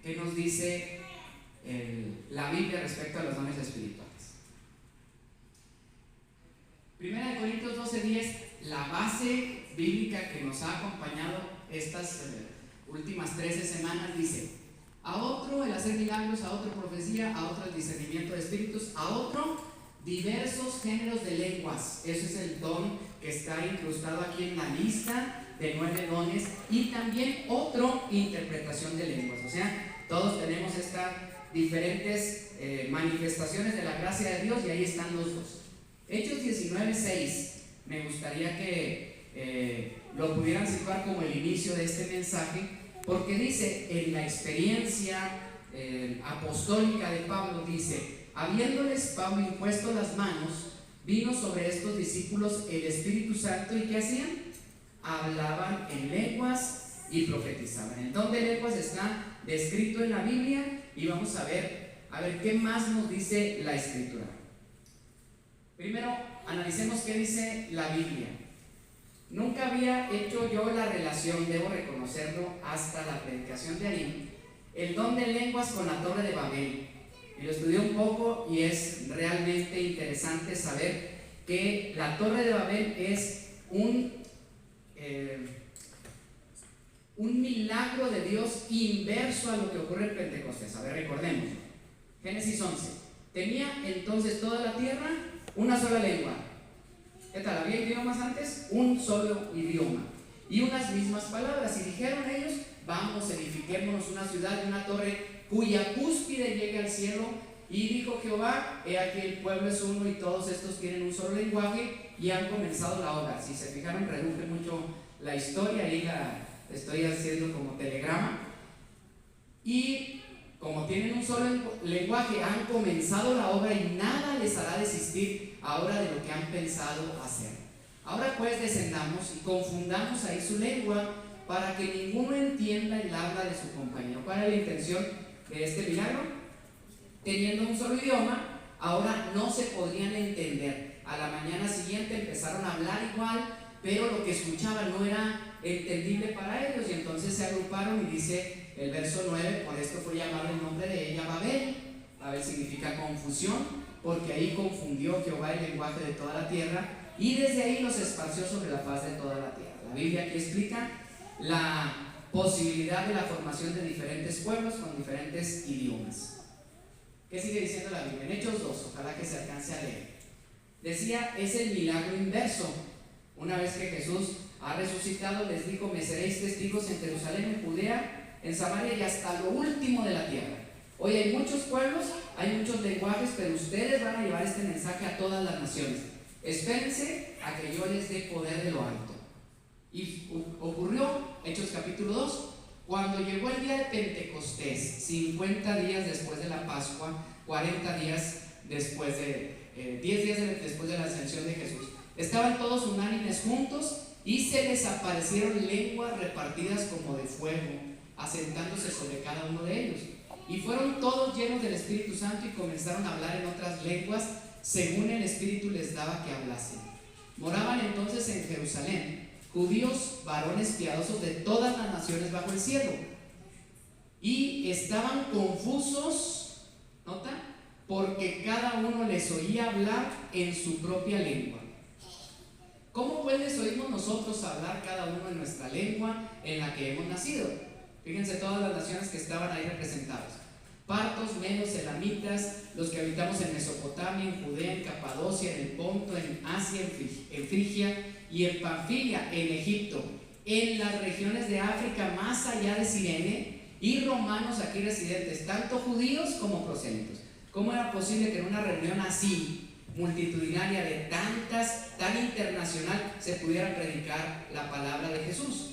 ¿qué nos dice la Biblia respecto a los dones espirituales? Primera de Corintios 12:10, la base bíblica que nos ha acompañado estas últimas 13 semanas, dice: a otro el hacer milagros, a otro profecía, a otro el discernimiento de espíritus, a otro diversos géneros de lenguas. Ese es el don que está incrustado aquí en la lista de 9 dones. Y también otro, interpretación de lenguas. O sea, todos tenemos estas diferentes manifestaciones de la gracia de Dios, y ahí están los dos. Hechos 19:6, me gustaría que lo pudieran situar como el inicio de este mensaje, porque dice, en la experiencia apostólica de Pablo, dice: habiéndoles Pablo impuesto las manos, vino sobre estos discípulos el Espíritu Santo, ¿y qué hacían? Hablaban en lenguas y profetizaban. El don de lenguas está descrito en la Biblia, y vamos a ver qué más nos dice la Escritura. Primero, analicemos qué dice la Biblia. Nunca había hecho yo la relación, debo reconocerlo, hasta la predicación de Arim, el don de lenguas con la Torre de Babel. Y lo estudié un poco, y es realmente interesante saber que la Torre de Babel es un milagro de Dios inverso a lo que ocurre en Pentecostés. A ver, recordemos. Génesis 11. Tenía entonces toda la tierra una sola lengua. ¿Qué tal? ¿Había idiomas antes? Un solo idioma y unas mismas palabras. Y dijeron ellos: vamos, edifiquémonos una ciudad y una torre cuya cúspide llegue al cielo. Y dijo Jehová: he aquí el pueblo es uno, y todos estos tienen un solo lenguaje, y han comenzado la obra. Si se fijaron, reduje mucho la historia, ahí la estoy haciendo como telegrama. Y como tienen un solo lenguaje, han comenzado la obra, y nada les hará desistir ahora de lo que han pensado hacer. Ahora pues descendamos y confundamos ahí su lengua, para que ninguno entienda el habla de su compañero. ¿Cuál es la intención de este milagro? Teniendo un solo idioma, ahora no se podrían entender. A la mañana siguiente empezaron a hablar igual, pero lo que escuchaban no era entendible para ellos, y entonces se agruparon, y dice el verso 9: por esto fue llamado el nombre de ella Babel. Babel significa confusión, porque ahí confundió Jehová el lenguaje de toda la tierra, y desde ahí los esparció sobre la faz de toda la tierra. La Biblia aquí explica la posibilidad de la formación de diferentes pueblos con diferentes idiomas. ¿Qué sigue diciendo la Biblia? En Hechos 2, ojalá que se alcance a leer. Decía, es el milagro inverso. Una vez que Jesús ha resucitado, les dijo: me seréis testigos en Jerusalén, en Judea, en Samaria y hasta lo último de la tierra. Hoy hay muchos pueblos, hay muchos lenguajes, pero ustedes van a llevar este mensaje a todas las naciones. Espérense a que yo les dé poder de lo alto. Y ocurrió, Hechos capítulo 2, cuando llegó el día de Pentecostés, 50 días después de la Pascua, 40 días después 10 días después de la ascensión de Jesús. Estaban todos unánimes juntos, y se les aparecieron lenguas repartidas como de fuego, asentándose sobre cada uno de ellos. Y fueron todos llenos del Espíritu Santo, y comenzaron a hablar en otras lenguas, según el Espíritu les daba que hablasen. Moraban entonces en Jerusalén judíos, varones piadosos de todas las naciones bajo el cielo, y estaban confusos, ¿nota? Porque cada uno les oía hablar en su propia lengua. ¿Cómo pues les oímos nosotros hablar cada uno en nuestra lengua en la que hemos nacido? Fíjense todas las naciones que estaban ahí representadas: partos, medos, elamitas, los que habitamos en Mesopotamia, en Judea, en Capadocia, en el Ponto, en Asia, en Frigia y en Panfilia, en Egipto, en las regiones de África más allá de Cirene, y romanos aquí residentes, tanto judíos como prosélitos. ¿Cómo era posible que en una reunión así, multitudinaria, de tantas, tan internacional, se pudiera predicar la palabra de Jesús?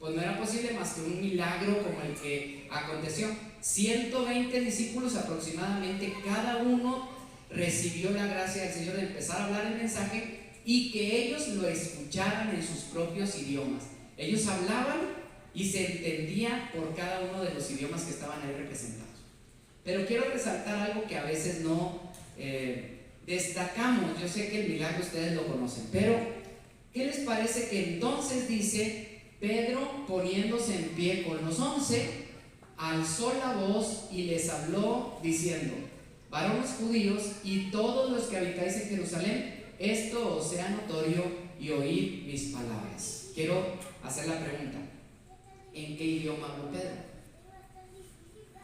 Pues no era posible más que un milagro como el que aconteció. 120 discípulos aproximadamente, cada uno recibió la gracia del Señor de empezar a hablar el mensaje, y que ellos lo escucharan en sus propios idiomas. Ellos hablaban y se entendía por cada uno de los idiomas que estaban ahí representados. Pero quiero resaltar algo que a veces no destacamos. Yo sé que el milagro ustedes lo conocen, pero ¿qué les parece que entonces dice Pedro, poniéndose en pie con los 11, alzó la voz y les habló diciendo: varones judíos y todos los que habitáis en Jerusalén, esto os sea notorio y oíd mis palabras. Quiero hacer la pregunta: ¿en qué idioma habló Pedro?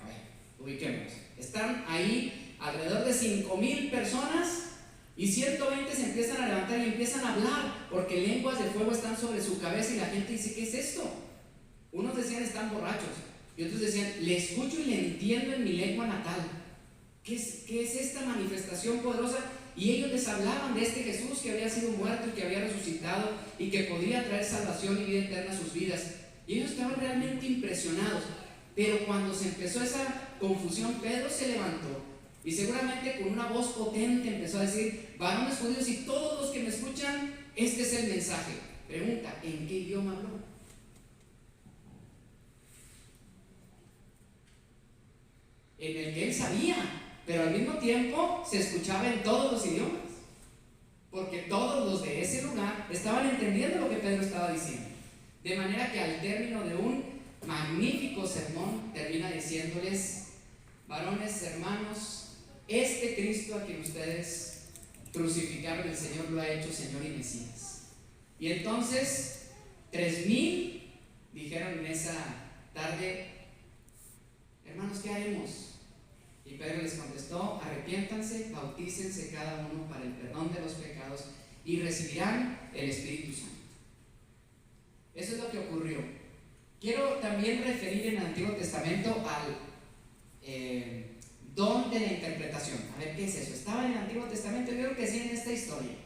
A ver, ubiquemos. Están ahí alrededor de 5,000 personas y 120 se empiezan a levantar y empiezan a hablar porque lenguas de fuego están sobre su cabeza y la gente dice: ¿qué es esto? Unos decían: están borrachos, y otros decían: le escucho y le entiendo en mi lengua natal. ¿Qué es esta manifestación poderosa? Y ellos les hablaban de este Jesús que había sido muerto y que había resucitado y que podía traer salvación y vida eterna a sus vidas. Y ellos estaban realmente impresionados. Pero cuando se empezó esa confusión, Pedro se levantó y seguramente con una voz potente empezó a decir: varones judíos y todos los que me escuchan, este es el mensaje. Pregunta: ¿en qué idioma habló? En el que él sabía, pero al mismo tiempo se escuchaba en todos los idiomas, porque todos los de ese lugar estaban entendiendo lo que Pedro estaba diciendo. De manera que al término de un magnífico sermón termina diciéndoles: varones, hermanos, este Cristo a quien ustedes crucificaron, el Señor lo ha hecho Señor y Mesías. Y entonces 3,000 dijeron en esa tarde: hermanos, ¿qué haremos? Y Pedro les contestó: arrepiéntanse, bautícense cada uno para el perdón de los pecados y recibirán el Espíritu Santo. Eso es lo que ocurrió. Quiero también referir en el Antiguo Testamento al don de la interpretación. A ver, ¿qué es eso? Estaba en el Antiguo Testamento, yo creo que sí, en esta historia.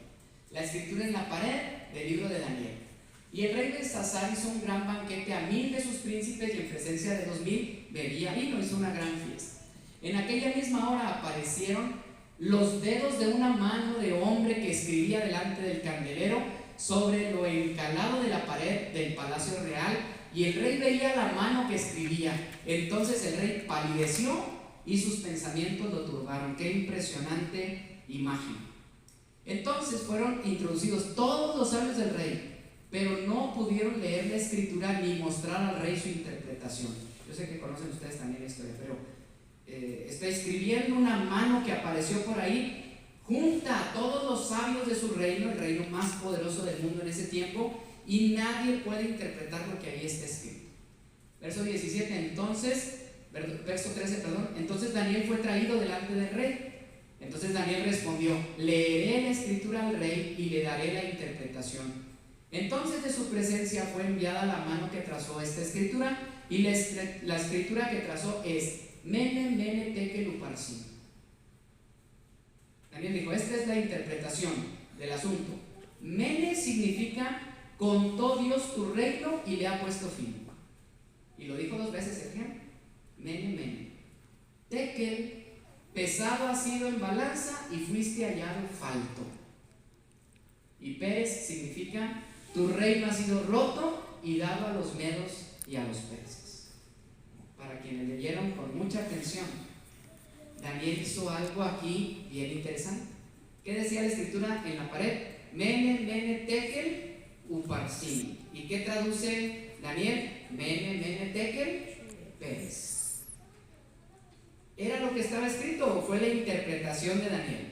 La escritura en la pared del libro de Daniel. Y el rey Belsasar hizo un gran banquete a 1,000 de sus príncipes y en presencia de 2,000 bebía vino, hizo una gran fiesta. En aquella misma hora aparecieron los dedos de una mano de hombre que escribía delante del candelero sobre lo encalado de la pared del palacio real, y el rey veía la mano que escribía. Entonces el rey palideció y sus pensamientos lo turbaron. Qué impresionante imagen. Entonces fueron introducidos todos los sabios del rey, pero no pudieron leer la escritura ni mostrar al rey su interpretación. Yo sé que conocen ustedes también la historia, pero está escribiendo una mano que apareció por ahí, junta a todos los sabios de su reino, el reino más poderoso del mundo en ese tiempo, y nadie puede interpretar lo que ahí está escrito. Verso 17, verso 13, perdón. Entonces Daniel fue traído delante del rey. Entonces Daniel respondió: leeré la escritura al rey y le daré la interpretación. Entonces de su presencia fue enviada la mano que trazó esta escritura, y la escritura que trazó es: Mene, mene, tekel, uparsin. Daniel dijo: esta es la interpretación del asunto. Mene significa: contó Dios tu reino y le ha puesto fin. Y lo dijo 2 veces el tiempo. Mene, mene. Tekel: pesado has sido en balanza y fuiste hallado falto. Y Pérez significa: tu reino ha sido roto y dado a los medos y a los persas. Para quienes leyeron con mucha atención, Daniel hizo algo aquí bien interesante. ¿Qué decía la escritura en la pared? Mene, mene, tekel, uparsin. ¿Y qué traduce Daniel? Mene, mene, tekel, Pérez. ¿Era lo que estaba escrito o fue la interpretación de Daniel?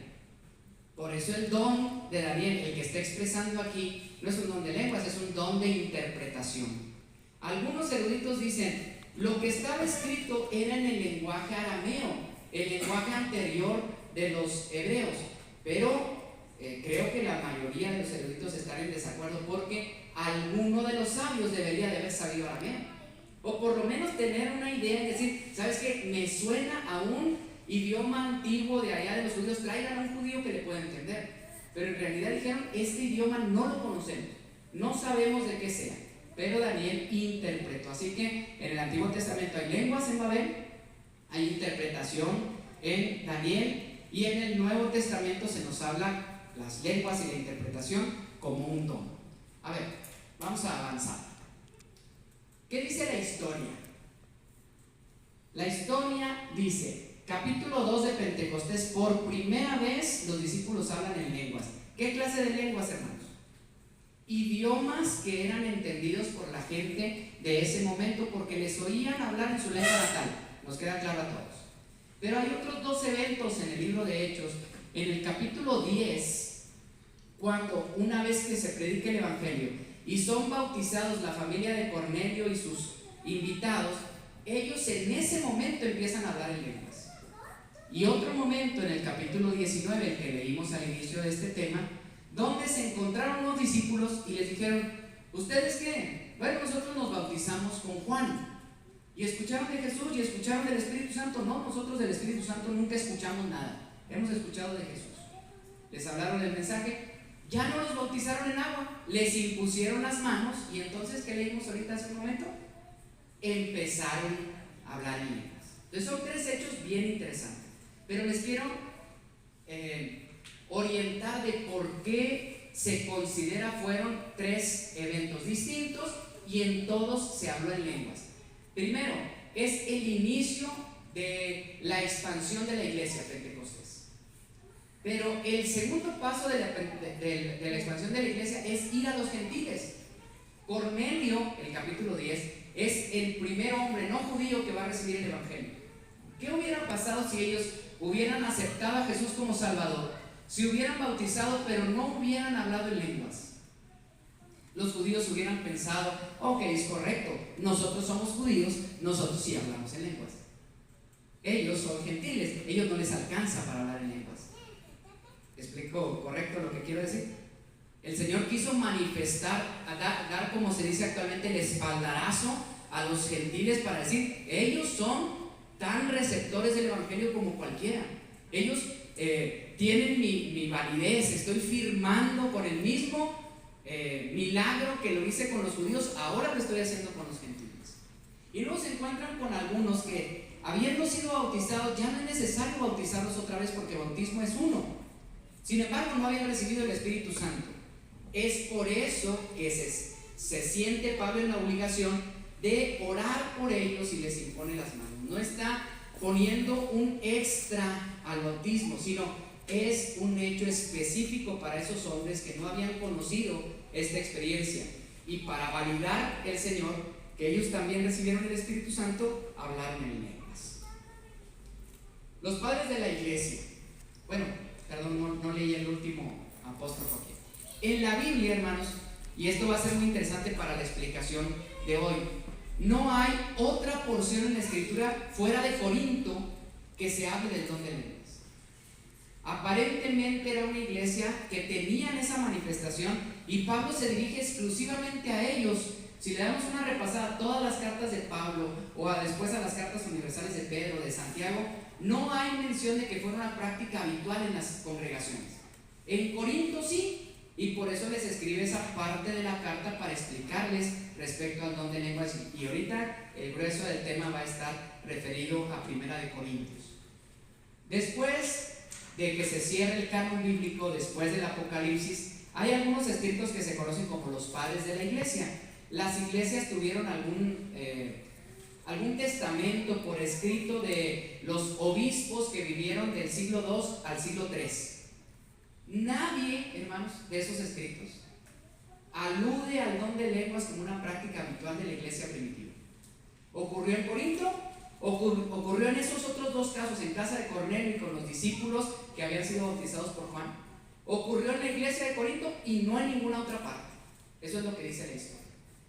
Por eso el don de Daniel, el que está expresando aquí, no es un don de lenguas, es un don de interpretación. Algunos eruditos dicen: lo que estaba escrito era en el lenguaje arameo, el lenguaje anterior de los hebreos, pero creo que la mayoría de los eruditos están en desacuerdo, porque alguno de los sabios debería de haber sabido arameo, o por lo menos tener una idea y decir: ¿sabes qué? Me suena a un idioma antiguo de allá de los judíos, traigan a un judío que le pueda entender. Pero en realidad dijeron: este idioma no lo conocemos, no sabemos de qué sea. Pero Daniel interpretó. Así que en el Antiguo Testamento hay lenguas en Babel, hay interpretación en Daniel, y en el Nuevo Testamento se nos habla las lenguas y la interpretación como un don. A ver, vamos a avanzar. ¿Qué dice la historia? La historia dice: capítulo 2 de Pentecostés, por primera vez los discípulos hablan en lenguas. ¿Qué clase de lenguas, hermanos? idiomas que eran entendidos por la gente de ese momento porque les oían hablar en su lengua natal. Nos queda claro a todos. Pero hay otros dos eventos en el libro de Hechos. En el capítulo 10, cuando una vez que se predica el Evangelio y son bautizados la familia de Cornelio y sus invitados, ellos en ese momento empiezan a hablar en lenguas. Y otro momento en el capítulo 19, el que leímos al inicio de este tema, donde se encontraron unos discípulos y les dijeron: ¿ustedes qué? Bueno, nosotros nos bautizamos con Juan. ¿Y escucharon de Jesús? ¿Y escucharon del Espíritu Santo? No, nosotros del Espíritu Santo nunca escuchamos nada. Hemos escuchado de Jesús. Les hablaron del mensaje. Ya no los bautizaron en agua, les impusieron las manos. Y entonces, ¿qué leímos ahorita hace un momento? Empezaron a hablar en lenguas. Entonces son tres hechos bien interesantes. Pero les quiero orientar de por qué se considera fueron tres eventos distintos y en todos se habló en lenguas. Primero, es el inicio de la expansión de la iglesia Pentecostés. Pero el segundo paso de la expansión de la iglesia es ir a los gentiles. Cornelio, el capítulo 10, es el primer hombre no judío que va a recibir el Evangelio. ¿Qué hubiera pasado si ellos hubieran aceptado a Jesús como Salvador? Si hubieran bautizado pero no hubieran hablado en lenguas. Los judíos hubieran pensado: ok, es correcto, nosotros somos judíos, nosotros sí hablamos en lenguas. Ellos son gentiles, ellos no les alcanza para hablar en lenguas. ¿Explico correcto lo que quiero decir? El Señor quiso manifestar, dar como se dice actualmente el espaldarazo a los gentiles para decir: ellos son tan receptores del Evangelio como cualquiera. Ellos tienen mi validez, estoy firmando con el mismo milagro que lo hice con los judíos, ahora lo estoy haciendo con los gentiles. Y luego se encuentran con algunos que, habiendo sido bautizados, ya no es necesario bautizarlos otra vez porque el bautismo es uno. Sin embargo, no habían recibido el Espíritu Santo. Es por eso que se siente Pablo en la obligación de orar por ellos y les impone las manos. No está poniendo un extra al bautismo, sino es un hecho específico para esos hombres que no habían conocido esta experiencia, y para validar el Señor que ellos también recibieron el Espíritu Santo, hablaron en lenguas. Los padres de la iglesia, no leí el último apóstrofo aquí. En la Biblia, hermanos, y esto va a ser muy interesante para la explicación de hoy, no hay otra porción en la Escritura fuera de Corinto que se hable del don de lenguas. Aparentemente era una iglesia que tenían esa manifestación y Pablo se dirige exclusivamente a ellos. Si le damos una repasada a todas las cartas de Pablo o después a las cartas universales de Pedro, de Santiago, no hay mención de que fuera una práctica habitual en las congregaciones. En Corinto sí, y por eso les escribe esa parte de la carta para explicarles respecto al don de lenguas. Y ahorita el grueso del tema va a estar referido a Primera de Corintios. Después de que se cierre el canon bíblico, después del Apocalipsis, hay algunos escritos que se conocen como los padres de la iglesia. Las iglesias tuvieron algún testamento por escrito de los obispos que vivieron del siglo II al siglo III. Nadie, hermanos, de esos escritos alude al don de lenguas como una práctica habitual de la iglesia primitiva. ¿Ocurrió en Corinto? Ocurrió en esos otros dos casos, en casa de Cornelio y con los discípulos que habían sido bautizados por Juan. Ocurrió en la iglesia de Corinto y no en ninguna otra parte. Eso es lo que dice la historia.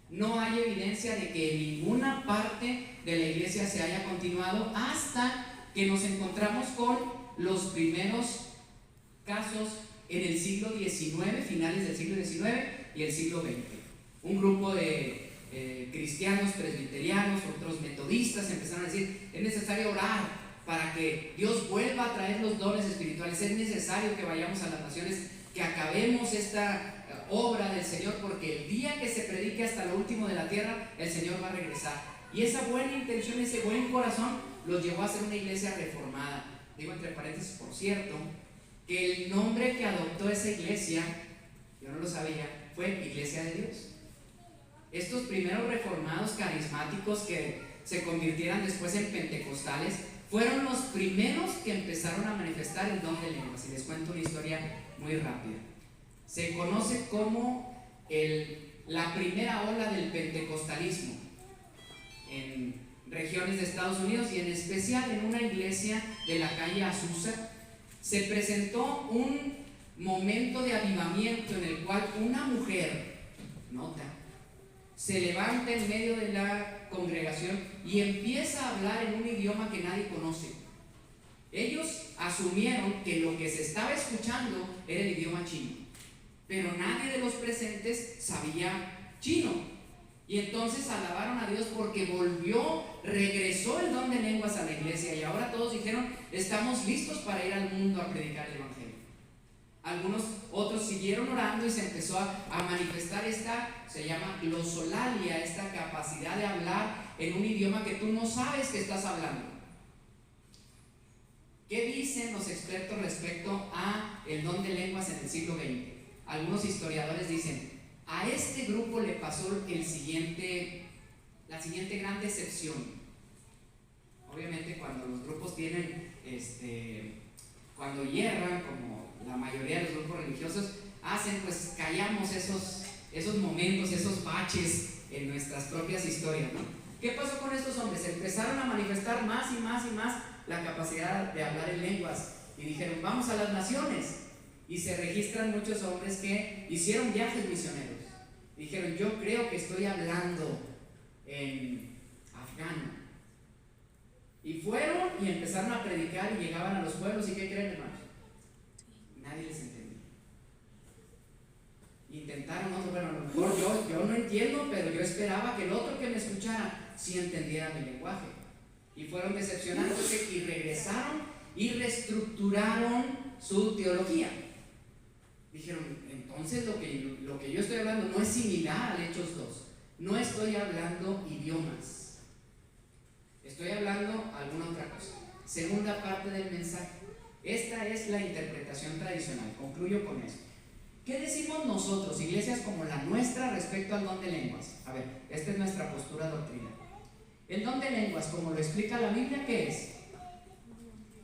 No hay evidencia de que en ninguna parte de la iglesia se haya continuado hasta que nos encontramos con los primeros casos en el siglo XIX, finales del siglo XIX y el siglo XX. Un grupo de cristianos presbiterianos, otros metodistas empezaron a decir: es necesario orar para que Dios vuelva a traer los dones espirituales, es necesario que vayamos a las naciones, que acabemos esta obra del Señor, porque el día que se predique hasta lo último de la tierra, el Señor va a regresar. Y esa buena intención, ese buen corazón los llevó a ser una iglesia reformada. Digo entre paréntesis, por cierto, que el nombre que adoptó esa iglesia, yo no lo sabía, fue Iglesia de Dios. Estos primeros reformados carismáticos que se convirtieran después en pentecostales fueron los primeros que empezaron a manifestar el don de lenguas. Y les cuento una historia muy rápida. Se conoce como la primera ola del pentecostalismo en regiones de Estados Unidos y en especial en una iglesia de la calle Azusa, se presentó un momento de avivamiento en el cual una mujer, nota, se levanta en medio de la congregación y empieza a hablar en un idioma que nadie conoce. Ellos asumieron que lo que se estaba escuchando era el idioma chino, pero nadie de los presentes sabía chino. Y entonces alabaron a Dios porque regresó el don de lenguas a la iglesia, y ahora todos dijeron: estamos listos para ir al mundo a predicar el evangelio. Algunos otros siguieron orando y se empezó a manifestar se llama glosolalia, esta capacidad de hablar en un idioma que tú no sabes que estás hablando. ¿Qué dicen los expertos respecto a el don de lenguas en el siglo XX? Algunos historiadores dicen: a este grupo le pasó la siguiente gran decepción. Obviamente cuando los grupos tienen, cuando hierran, como la mayoría de los grupos religiosos hacen, pues callamos esos momentos, esos baches en nuestras propias historias, ¿no? ¿Qué pasó con estos hombres? Empezaron a manifestar más y más y más la capacidad de hablar en lenguas y dijeron: vamos a las naciones. Y se registran muchos hombres que hicieron viajes misioneros. Dijeron: yo creo que estoy hablando en afgano. Y fueron y empezaron a predicar y llegaban a los pueblos. ¿Y qué creen, hermanos? Nadie les entendía. Intentaron, bueno, a lo mejor yo no entiendo, pero yo esperaba que el otro que me escuchara sí entendiera mi lenguaje. Y fueron decepcionándose y regresaron y reestructuraron su teología. Dijeron: entonces lo que yo estoy hablando no es similar al Hechos 2. No estoy hablando idiomas, estoy hablando alguna otra cosa. Segunda parte del mensaje. Esta es la interpretación tradicional. Concluyo con esto. ¿Qué decimos nosotros, iglesias como la nuestra, respecto al don de lenguas? A ver, esta es nuestra postura doctrinal. El don de lenguas, como lo explica la Biblia, ¿qué es?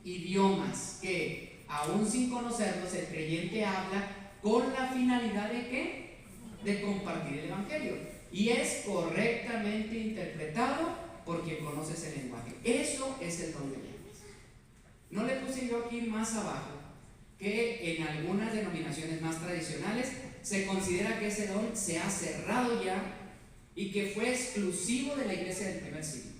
Idiomas que, aún sin conocerlos, el creyente habla con la finalidad de ¿qué? De compartir el evangelio. Y es correctamente interpretado por quien conoce ese lenguaje. Eso es el don de lenguas. No le puse yo aquí más abajo que en algunas denominaciones más tradicionales se considera que ese don se ha cerrado ya y que fue exclusivo de la iglesia del primer siglo.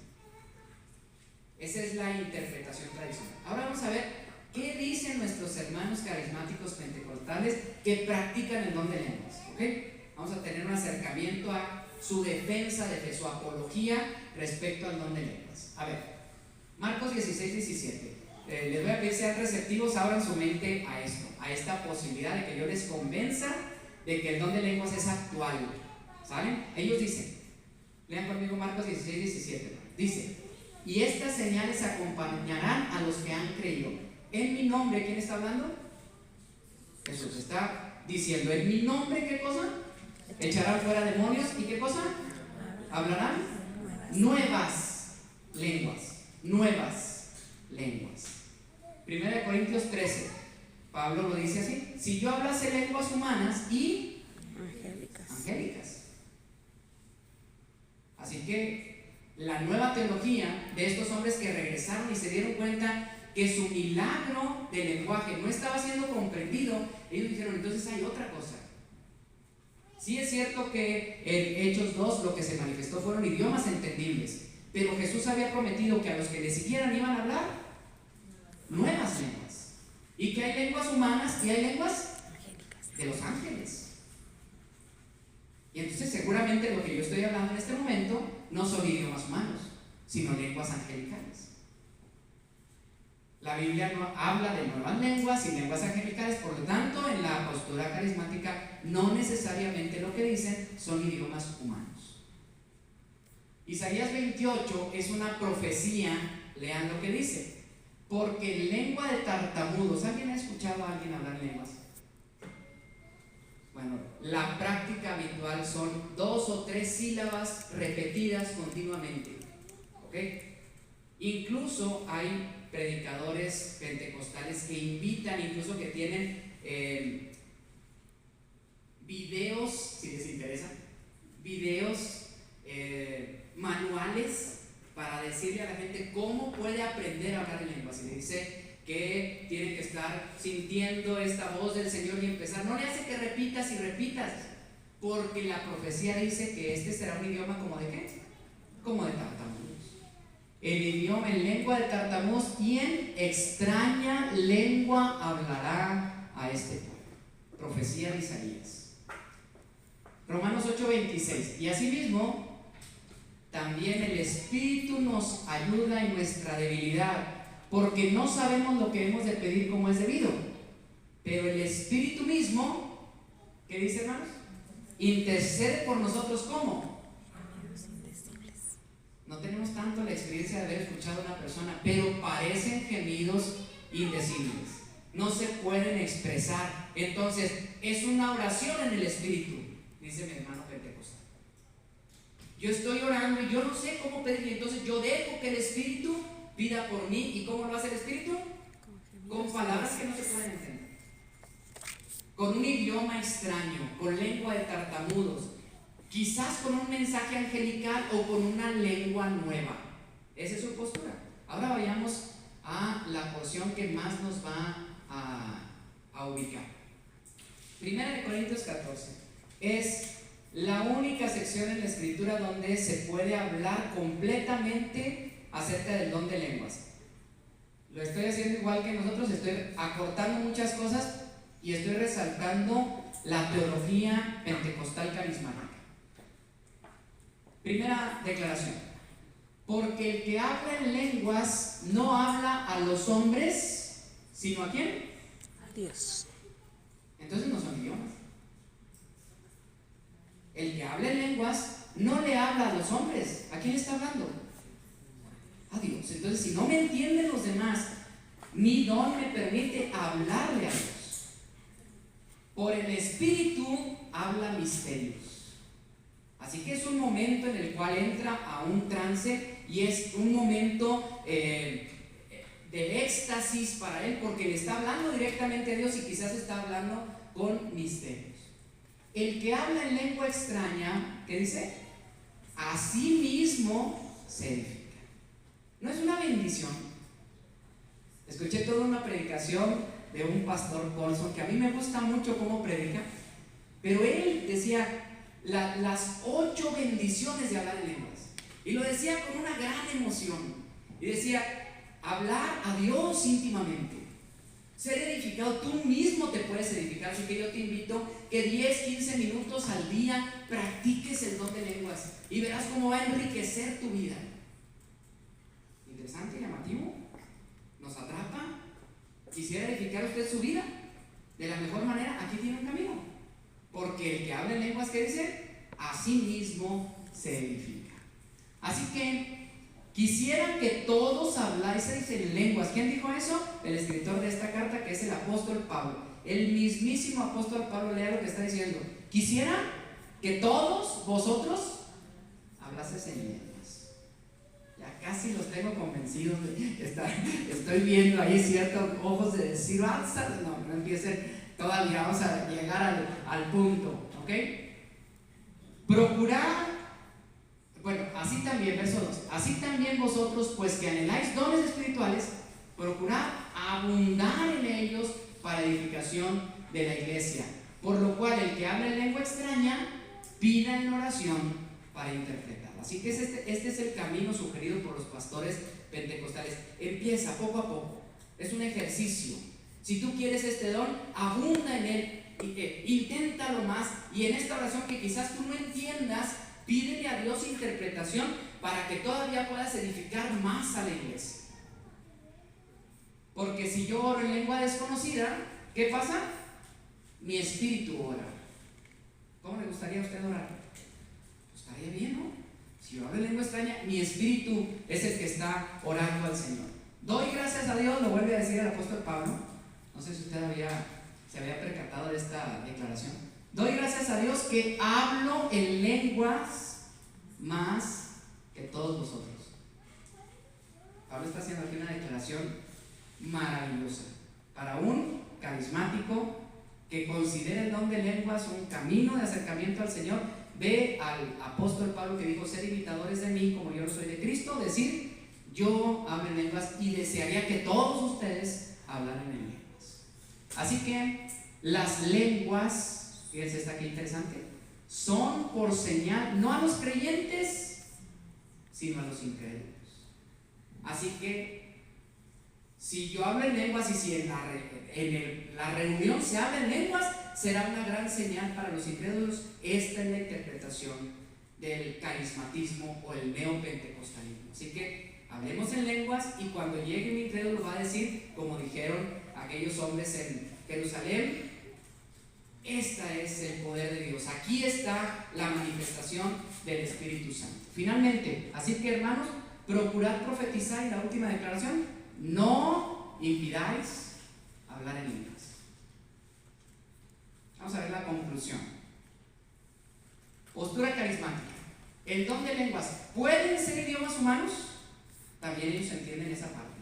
Esa es la interpretación tradicional. Ahora vamos a ver qué dicen nuestros hermanos carismáticos pentecostales que practican el don de lenguas. ¿Okay? Vamos a tener un acercamiento a su defensa de fe, su apología respecto al don de lenguas. A ver, Marcos 16, 17. Les voy a pedir sean receptivos, abran su mente a esto, a esta posibilidad de que yo les convenza de que el don de lenguas es actual. ¿Saben? Ellos dicen, lean conmigo Marcos 16, 17. Dice: y estas señales acompañarán a los que han creído. En mi nombre, ¿quién está hablando? Jesús está diciendo: en mi nombre, ¿qué cosa? Echarán fuera demonios. ¿Y qué cosa? Hablarán nuevas lenguas. Nuevas lenguas. 1 Corintios 13, Pablo lo dice así: si yo hablase lenguas humanas y angélicas. Así que la nueva teología de estos hombres que regresaron y se dieron cuenta que su milagro de lenguaje no estaba siendo comprendido, ellos dijeron: entonces hay otra cosa. Sí es cierto que en Hechos 2 lo que se manifestó fueron idiomas entendibles, pero Jesús había prometido que a los que le siguieran iban a hablar nuevas lenguas, y que hay lenguas humanas y hay lenguas de los ángeles. Y entonces seguramente lo que yo estoy hablando en este momento no son idiomas humanos, sino lenguas angelicales. La Biblia no habla de nuevas lenguas y lenguas angelicales, por lo tanto en la postura carismática no necesariamente lo que dicen son idiomas humanos. Isaías 28 es una profecía. Lean lo que dice: porque lengua de tartamudos. ¿Alguien ha escuchado a alguien hablar lenguas? Bueno, la práctica habitual son 2 o 3 sílabas repetidas continuamente. ¿Ok? Incluso hay predicadores pentecostales que invitan, incluso que tienen videos, si les interesa, videos, manuales para decirle a la gente cómo puede aprender a hablar en lenguas. Y le dice que tiene que estar sintiendo esta voz del Señor y empezar. No le hace que repitas y repitas, porque la profecía dice que este será un idioma como de ¿qué? Como de tartamudos. El idioma en lengua de tartamudos y en extraña lengua hablará a este pueblo. Profecía de Isaías. Romanos 8:26. Y asimismo, también el Espíritu nos ayuda en nuestra debilidad, porque no sabemos lo que hemos de pedir como es debido. Pero el Espíritu mismo, ¿qué dice, hermanos? Intercede por nosotros ¿cómo? No tenemos tanto la experiencia de haber escuchado a una persona, pero parecen gemidos indecibles. No se pueden expresar. Entonces, es una oración en el Espíritu, dice mi hermano pentecostal. Yo estoy orando y yo no sé cómo pedir, entonces yo dejo que el Espíritu pida por mí. ¿Y cómo lo hace el Espíritu? Con palabras que no se pueden entender, con un idioma extraño, con lengua de tartamudos, quizás con un mensaje angelical o con una lengua nueva. Esa es su postura. Ahora vayamos a la porción que más nos va a ubicar. Primera de Corintios 14 es la única sección en la Escritura donde se puede hablar completamente acerca del don de lenguas. Lo estoy haciendo igual que nosotros, estoy acortando muchas cosas y estoy resaltando la teología pentecostal carismática. Primera declaración: porque el que habla en lenguas no habla a los hombres, sino ¿a quién? A Dios. Entonces no son idiomas. El que habla en lenguas no le habla a los hombres. ¿A quién está hablando? A Dios. Entonces, si no me entienden los demás, mi don me permite hablarle a Dios. Por el Espíritu habla misterios. Así que es un momento en el cual entra a un trance y es un momento de éxtasis para él, porque le está hablando directamente a Dios y quizás está hablando con misterios. El que habla en lengua extraña, ¿qué dice? A sí mismo se edifica. ¿No es una bendición? Escuché toda una predicación de un pastor Colson que a mí me gusta mucho cómo predica, pero él decía las 8 bendiciones de hablar en lenguas, y lo decía con una gran emoción, y decía: hablar a Dios íntimamente, ser edificado, tú mismo te puedes edificar. Así que yo te invito que 10-15 minutos al día practiques el don de lenguas y verás cómo va a enriquecer tu vida. Interesante, llamativo, nos atrapa. Quisiera edificar usted su vida de la mejor manera. Aquí tiene un camino, porque el que habla en lenguas, ¿qué dice? A sí mismo se edifica. Así que quisiera que todos hablaseis en lenguas. ¿Quién dijo eso? El escritor de esta carta, que es el apóstol Pablo. El mismísimo apóstol Pablo. Lea lo que está diciendo: quisiera que todos vosotros hablaseis en lenguas. Ya casi los tengo convencidos de estar. Estoy viendo ahí ciertos ojos de decir: no empiecen todavía, vamos a llegar al punto, ¿ok? Procurad. Bueno, así también, verso 2: así también vosotros, pues que anheláis dones espirituales, procurad abundar en ellos para edificación de la iglesia. Por lo cual, el que habla en lengua extraña, pida en oración para interpretarla. Así que este es el camino sugerido por los pastores pentecostales. Empieza poco a poco, es un ejercicio. Si tú quieres este don, abunda en él, inténtalo más, y en esta oración que quizás tú no entiendas, pídele a Dios interpretación para que todavía puedas edificar más a la iglesia. Porque si yo oro en lengua desconocida, ¿qué pasa? Mi espíritu ora. ¿Cómo le gustaría a usted orar? Pues estaría bien, ¿no? Si yo hablo en lengua extraña, mi espíritu es el que está orando al Señor. Doy gracias a Dios, lo vuelve a decir el apóstol Pablo. No sé si usted se había percatado de esta declaración. Doy gracias a Dios que hablo en lenguas más que todos vosotros. Pablo está haciendo aquí una declaración maravillosa para un carismático que considera el don de lenguas un camino de acercamiento al Señor, ve al apóstol Pablo que dijo: ser imitadores de mí como yo lo soy de Cristo, decir: yo hablo en lenguas y desearía que todos ustedes hablaran en lenguas. Así que las lenguas, fíjense, está aquí interesante, son por señal no a los creyentes, sino a los incrédulos. Así que si yo hablo en lenguas y si en la reunión se habla en lenguas, será una gran señal para los incrédulos. Esta es la interpretación del carismatismo o el neopentecostalismo. Así que hablemos en lenguas, y cuando llegue un incrédulo va a decir, como dijeron aquellos hombres en Jerusalén: este es el poder de Dios, aquí está la manifestación del Espíritu Santo. Finalmente, así que hermanos, procurad profetizar, y la última declaración: no impidáis hablar en lenguas. Vamos a ver la conclusión. Postura carismática. El don de lenguas, ¿pueden ser idiomas humanos? También ellos entienden esa parte,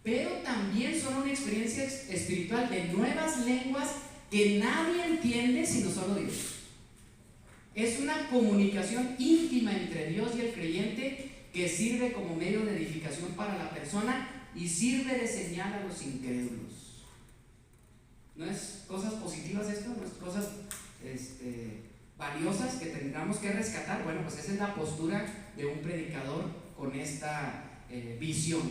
pero también son una experiencia espiritual de nuevas lenguas que nadie entiende sino solo Dios. Es una comunicación íntima entre Dios y el creyente que sirve como medio de edificación para la persona y sirve de señal a los incrédulos. ¿No es cosas positivas esto? ¿No es cosas valiosas que tendremos que rescatar? Bueno, pues esa es la postura de un predicador con esta visión.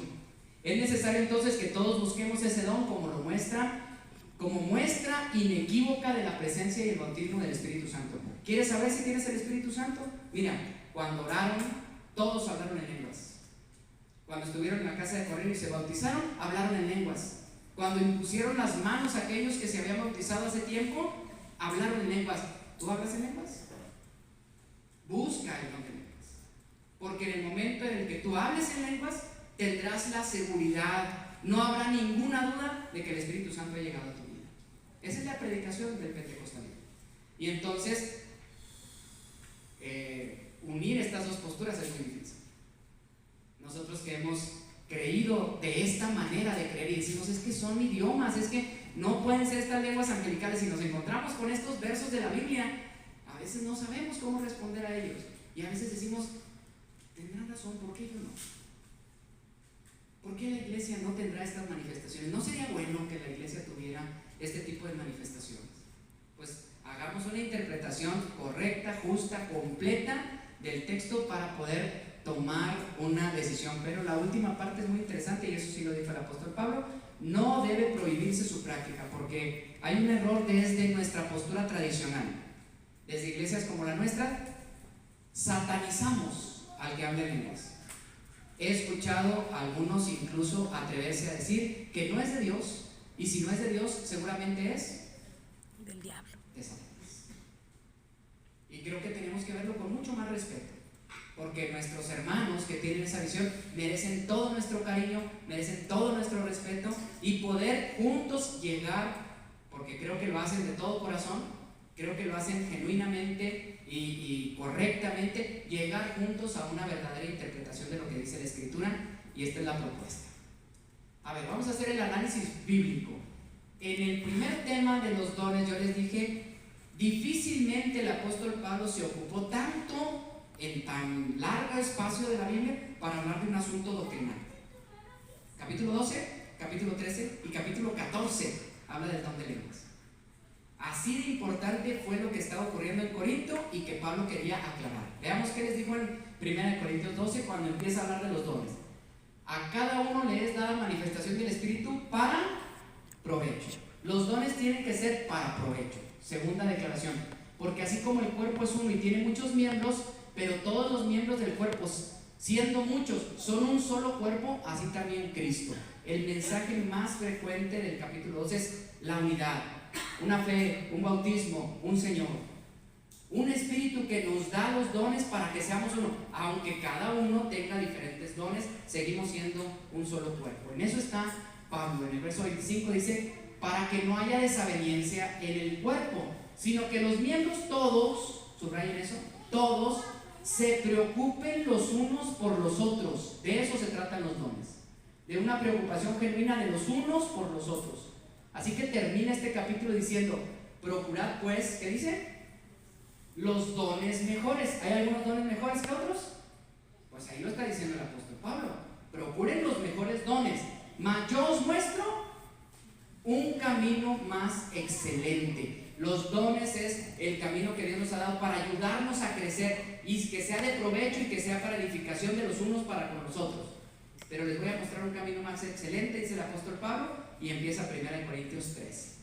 Es necesario entonces que todos busquemos ese don como muestra inequívoca de la presencia y el bautismo del Espíritu Santo. ¿Quieres saber si tienes el Espíritu Santo? Mira, cuando oraron, todos hablaron en lenguas. Cuando estuvieron en la casa de Cornelio y se bautizaron, hablaron en lenguas. Cuando impusieron las manos a aquellos que se habían bautizado hace tiempo, hablaron en lenguas. ¿Tú hablas en lenguas? Busca el don de lenguas, porque en el momento en el que tú hables en lenguas, tendrás la seguridad, no habrá ninguna duda de que el Espíritu Santo ha llegado a tu vida. Esa es la predicación del pentecostalismo. Y entonces, unir estas dos posturas es muy difícil. Nosotros que hemos creído de esta manera de creer y decimos: es que son idiomas, es que no pueden ser estas lenguas angelicales, y nos encontramos con estos versos de la Biblia, a veces no sabemos cómo responder a ellos, y a veces decimos: tendrán razón, ¿por qué yo no? ¿Por qué la iglesia no tendrá estas manifestaciones? ¿No sería bueno que la iglesia tuviera este tipo de manifestaciones? Pues hagamos una interpretación correcta, justa, completa del texto para poder tomar una decisión. Pero la última parte es muy interesante, y eso sí lo dijo el apóstol Pablo: no debe prohibirse su práctica, porque hay un error desde nuestra postura tradicional. Desde iglesias como la nuestra, satanizamos al que habla en lenguas. He escuchado a algunos incluso atreverse a decir que no es de Dios, y si no es de Dios, seguramente es del diablo, de Satanás. Y creo que tenemos que verlo con mucho más respeto, porque nuestros hermanos que tienen esa visión merecen todo nuestro cariño, merecen todo nuestro respeto, y poder juntos llegar, porque creo que lo hacen de todo corazón, creo que lo hacen genuinamente y correctamente, llegar juntos a una verdadera interpretación de lo que dice la Escritura. Y esta es la propuesta. A ver, vamos a hacer el análisis bíblico. En el primer tema de los dones yo les dije: difícilmente el apóstol Pablo se ocupó tanto en tan largo espacio de la Biblia para hablar de un asunto doctrinal. Capítulo 12, capítulo 13 y capítulo 14 habla del don de lenguas. Así de importante fue lo que estaba ocurriendo en Corinto y que Pablo quería aclarar. Veamos qué les dijo en 1 Corintios 12 cuando empieza a hablar de los dones. A cada uno le es dada manifestación del Espíritu para provecho. Los dones tienen que ser para provecho. Segunda declaración: porque así como el cuerpo es uno y tiene muchos miembros, pero todos los miembros del cuerpo, siendo muchos, son un solo cuerpo, así también Cristo. El mensaje más frecuente del capítulo 12 es la unidad. Una fe, un bautismo, un Señor, un Espíritu que nos da los dones para que seamos uno. Aunque cada uno tenga diferentes dones, seguimos siendo un solo cuerpo. En eso está Pablo. En el verso 25 dice: para que no haya desaveniencia en el cuerpo, sino que los miembros todos, subrayen eso, todos se preocupen los unos por los otros. De eso se tratan los dones, de una preocupación genuina de los unos por los otros. Así que termina este capítulo diciendo: procurad pues, ¿qué dice? Los dones mejores. ¿Hay algunos dones mejores que otros? Pues ahí lo está diciendo el apóstol Pablo. Procuren los mejores dones, mas yo os muestro un camino más excelente. Los dones es el camino que Dios nos ha dado para ayudarnos a crecer y que sea de provecho y que sea para edificación de los unos para con los otros. Pero les voy a mostrar un camino más excelente, dice el apóstol Pablo, y empieza 1 Corintios 3.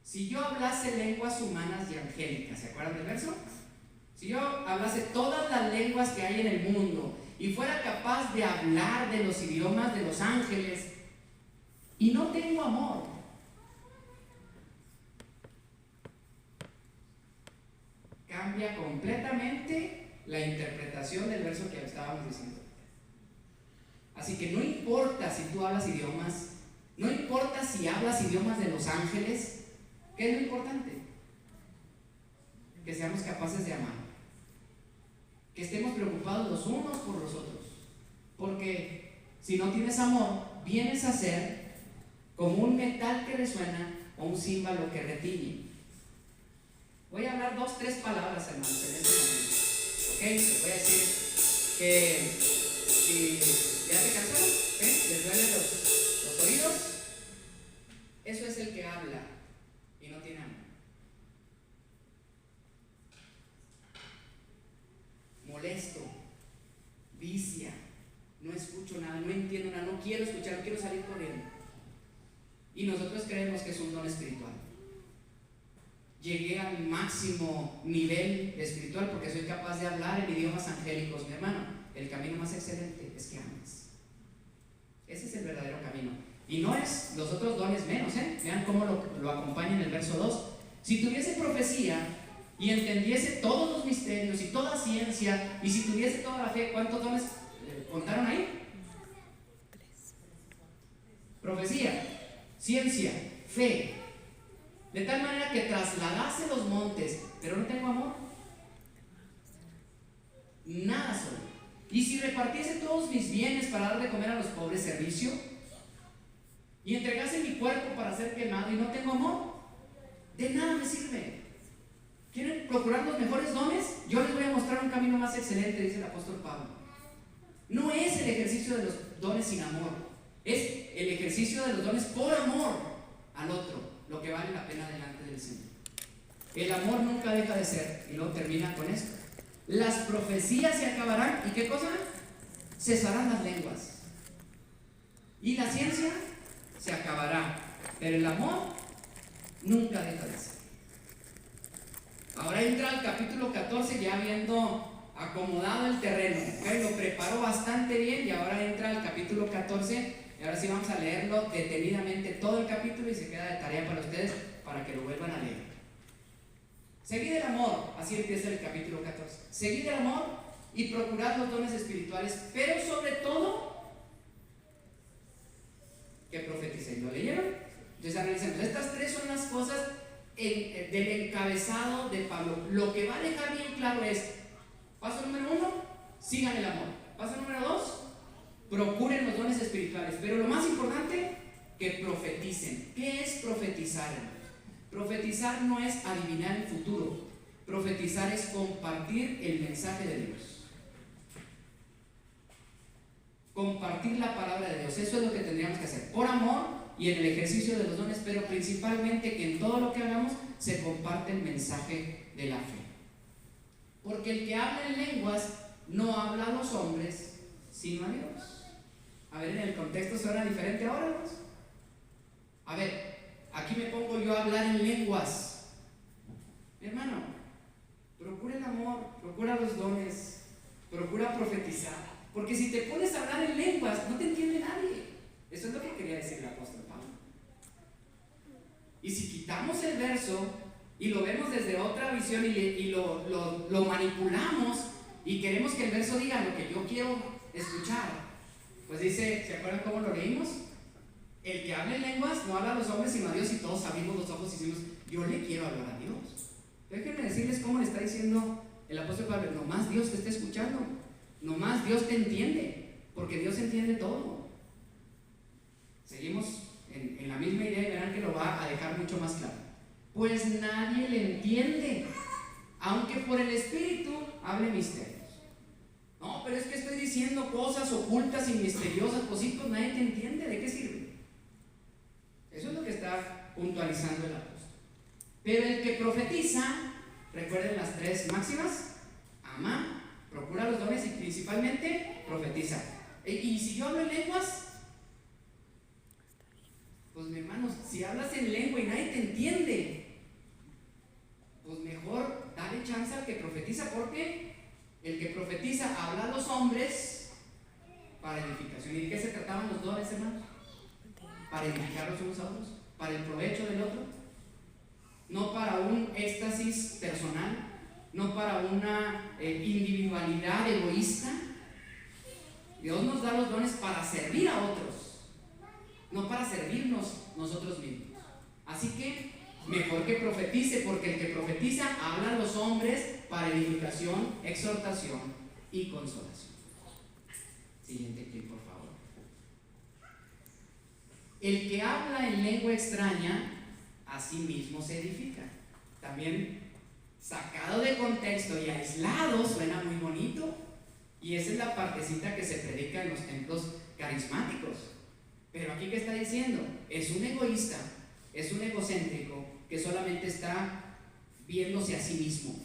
Si yo hablase lenguas humanas y angélicas, ¿se acuerdan del verso? Si yo hablase todas las lenguas que hay en el mundo y fuera capaz de hablar de los idiomas de los ángeles y no tengo amor, cambia completamente la interpretación del verso que estábamos diciendo. Así que no importa si tú hablas idiomas, no importa si hablas idiomas de los ángeles. ¿Qué es lo importante? Que seamos capaces de amar, que estemos preocupados los unos por los otros, porque si no tienes amor, vienes a ser como un metal que resuena o un címbalo que retiñe. Voy a hablar 2, 3 palabras, hermanos, en este momento. ¿Ok? Les voy a decir que si ya se cansaron, ¿ok? Les duelen los oídos. Eso es el que habla y no tiene amor. Molesto, vicia, no escucho nada, no entiendo nada, no quiero escuchar, no quiero salir corriendo. Y nosotros creemos que es un don espiritual. Llegué al máximo nivel espiritual porque soy capaz de hablar en idiomas angélicos. Mi hermano, el camino más excelente es que ames. Ese es el verdadero camino. Y no es los otros dones menos, ¿eh? Vean cómo lo acompaña en el verso 2. Si tuviese profecía y entendiese todos los misterios y toda ciencia, y si tuviese toda la fe, ¿cuántos dones contaron ahí? Profecía, ciencia, fe, de tal manera que trasladase los montes, pero no tengo amor, nada soy. Y si repartiese todos mis bienes para dar de comer a los pobres, servicio, y entregase mi cuerpo para ser quemado y no tengo amor, de nada me sirve. ¿Quieren procurar los mejores dones? Yo les voy a mostrar un camino más excelente, dice el apóstol Pablo. No es el ejercicio de los dones sin amor, es el ejercicio de los dones por amor al otro, lo que vale la pena delante del Señor. El amor nunca deja de ser. Y luego termina con esto: las profecías se acabarán. ¿Y qué cosa? Cesarán las lenguas. Y la ciencia se acabará, pero el amor nunca deja de ser. Ahora entra al capítulo 14 ya habiendo acomodado el terreno, ¿okay? Lo preparó bastante bien y ahora entra al capítulo 14 y ahora sí vamos a leerlo detenidamente todo el capítulo y se queda de tarea para ustedes para que lo vuelvan a leer. Seguid el amor, así empieza el capítulo 14. Seguid el amor y procurad los dones espirituales, pero sobre todo que profeticéis. ¿Lo leyeron? Entonces analicemos. Estas 3 son las cosas del encabezado de Pablo. Lo que va a dejar bien claro es: paso número 1, sigan el amor. Paso número 2, procuren los dones espirituales. Pero lo más importante, que profeticen. ¿Qué es profetizar? Profetizar no es adivinar el futuro. Profetizar es compartir el mensaje de Dios. Compartir la palabra de Dios. Eso es lo que tendríamos que hacer, por amor y en el ejercicio de los dones, pero principalmente que en todo lo que hagamos se comparte el mensaje de la fe. Porque el que habla en lenguas no habla a los hombres, sino a Dios. A ver, en el contexto suena diferente ahora, ¿no? A ver, aquí me pongo yo a hablar en lenguas. Mi hermano, procura el amor, procura los dones, procura profetizar. Porque si te pones a hablar en lenguas, no te entiende nadie. Eso es lo que quería decir el apóstol Pablo. Y si quitamos el verso y lo vemos desde otra visión y lo manipulamos y queremos que el verso diga lo que yo quiero escuchar, pues dice, ¿se acuerdan cómo lo leímos? El que habla en lenguas no habla a los hombres sino a Dios, y todos abrimos los ojos y decimos, yo le quiero hablar a Dios. Déjenme decirles cómo le está diciendo el apóstol Pablo: no más Dios te está escuchando. No más Dios te entiende, porque Dios entiende todo. Seguimos en la misma pues nadie le entiende, aunque por el Espíritu hable misterios. No, pero es que estoy diciendo cosas ocultas y misteriosas, pues sí, pues nadie te entiende, ¿de qué sirve? Eso es lo que está puntualizando el apóstol. Pero el que profetiza, recuerden las tres máximas: ama, procura los dones y principalmente profetiza. Y si yo hablo en lenguas, pues mi hermano, si hablas en lengua y nadie te entiende, pues mejor dale chance al que profetiza, porque el que profetiza habla a los hombres para edificación. ¿Y de qué se trataban los dones, hermanos? Para edificar los unos a otros, para el provecho del otro, no para un éxtasis personal, no para una individualidad egoísta. Dios nos da los dones para servir a otros, no para servirnos nosotros mismos. Así que mejor que profetice, porque el que profetiza habla a los hombres para edificación, exhortación y consolación. Siguiente clip, por favor. El que habla en lengua extraña, a sí mismo se edifica. También sacado de contexto y aislado suena muy bonito, y esa es la partecita que se predica en los templos carismáticos. Pero aquí, ¿qué está diciendo? Es un egoísta, es un egocéntrico que solamente está viéndose a sí mismo.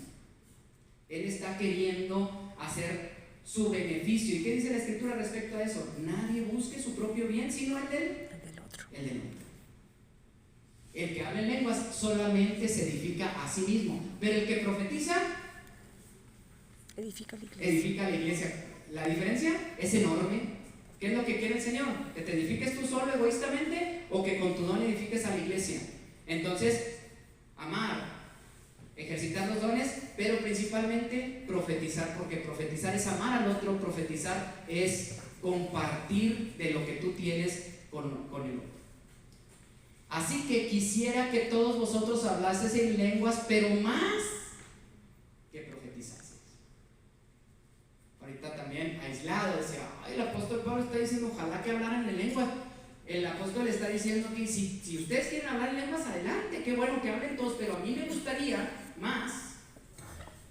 Él está queriendo hacer su beneficio. ¿Y qué dice la Escritura respecto a eso? Nadie busque su propio bien, sino el del otro. El del otro. El que habla en lenguas solamente se edifica a sí mismo, pero el que profetiza edifica a la iglesia. La diferencia es enorme. ¿Qué es lo que quiere el Señor? ¿Que te edifiques tú solo egoístamente o que con tu don edifiques a la iglesia? Entonces, amar, ejercitar los dones, pero principalmente profetizar, porque profetizar es amar al otro, profetizar es compartir de lo que tú tienes con el otro. Así que quisiera que todos vosotros hablaseis en lenguas, pero más que profetizaseis. Ahorita también aislado decía, ay, el apóstol Pablo está diciendo ojalá que hablaran en lenguas. El apóstol está diciendo que si ustedes quieren hablar en lenguas, adelante, qué bueno que hablen todos, pero a mí me gustaría más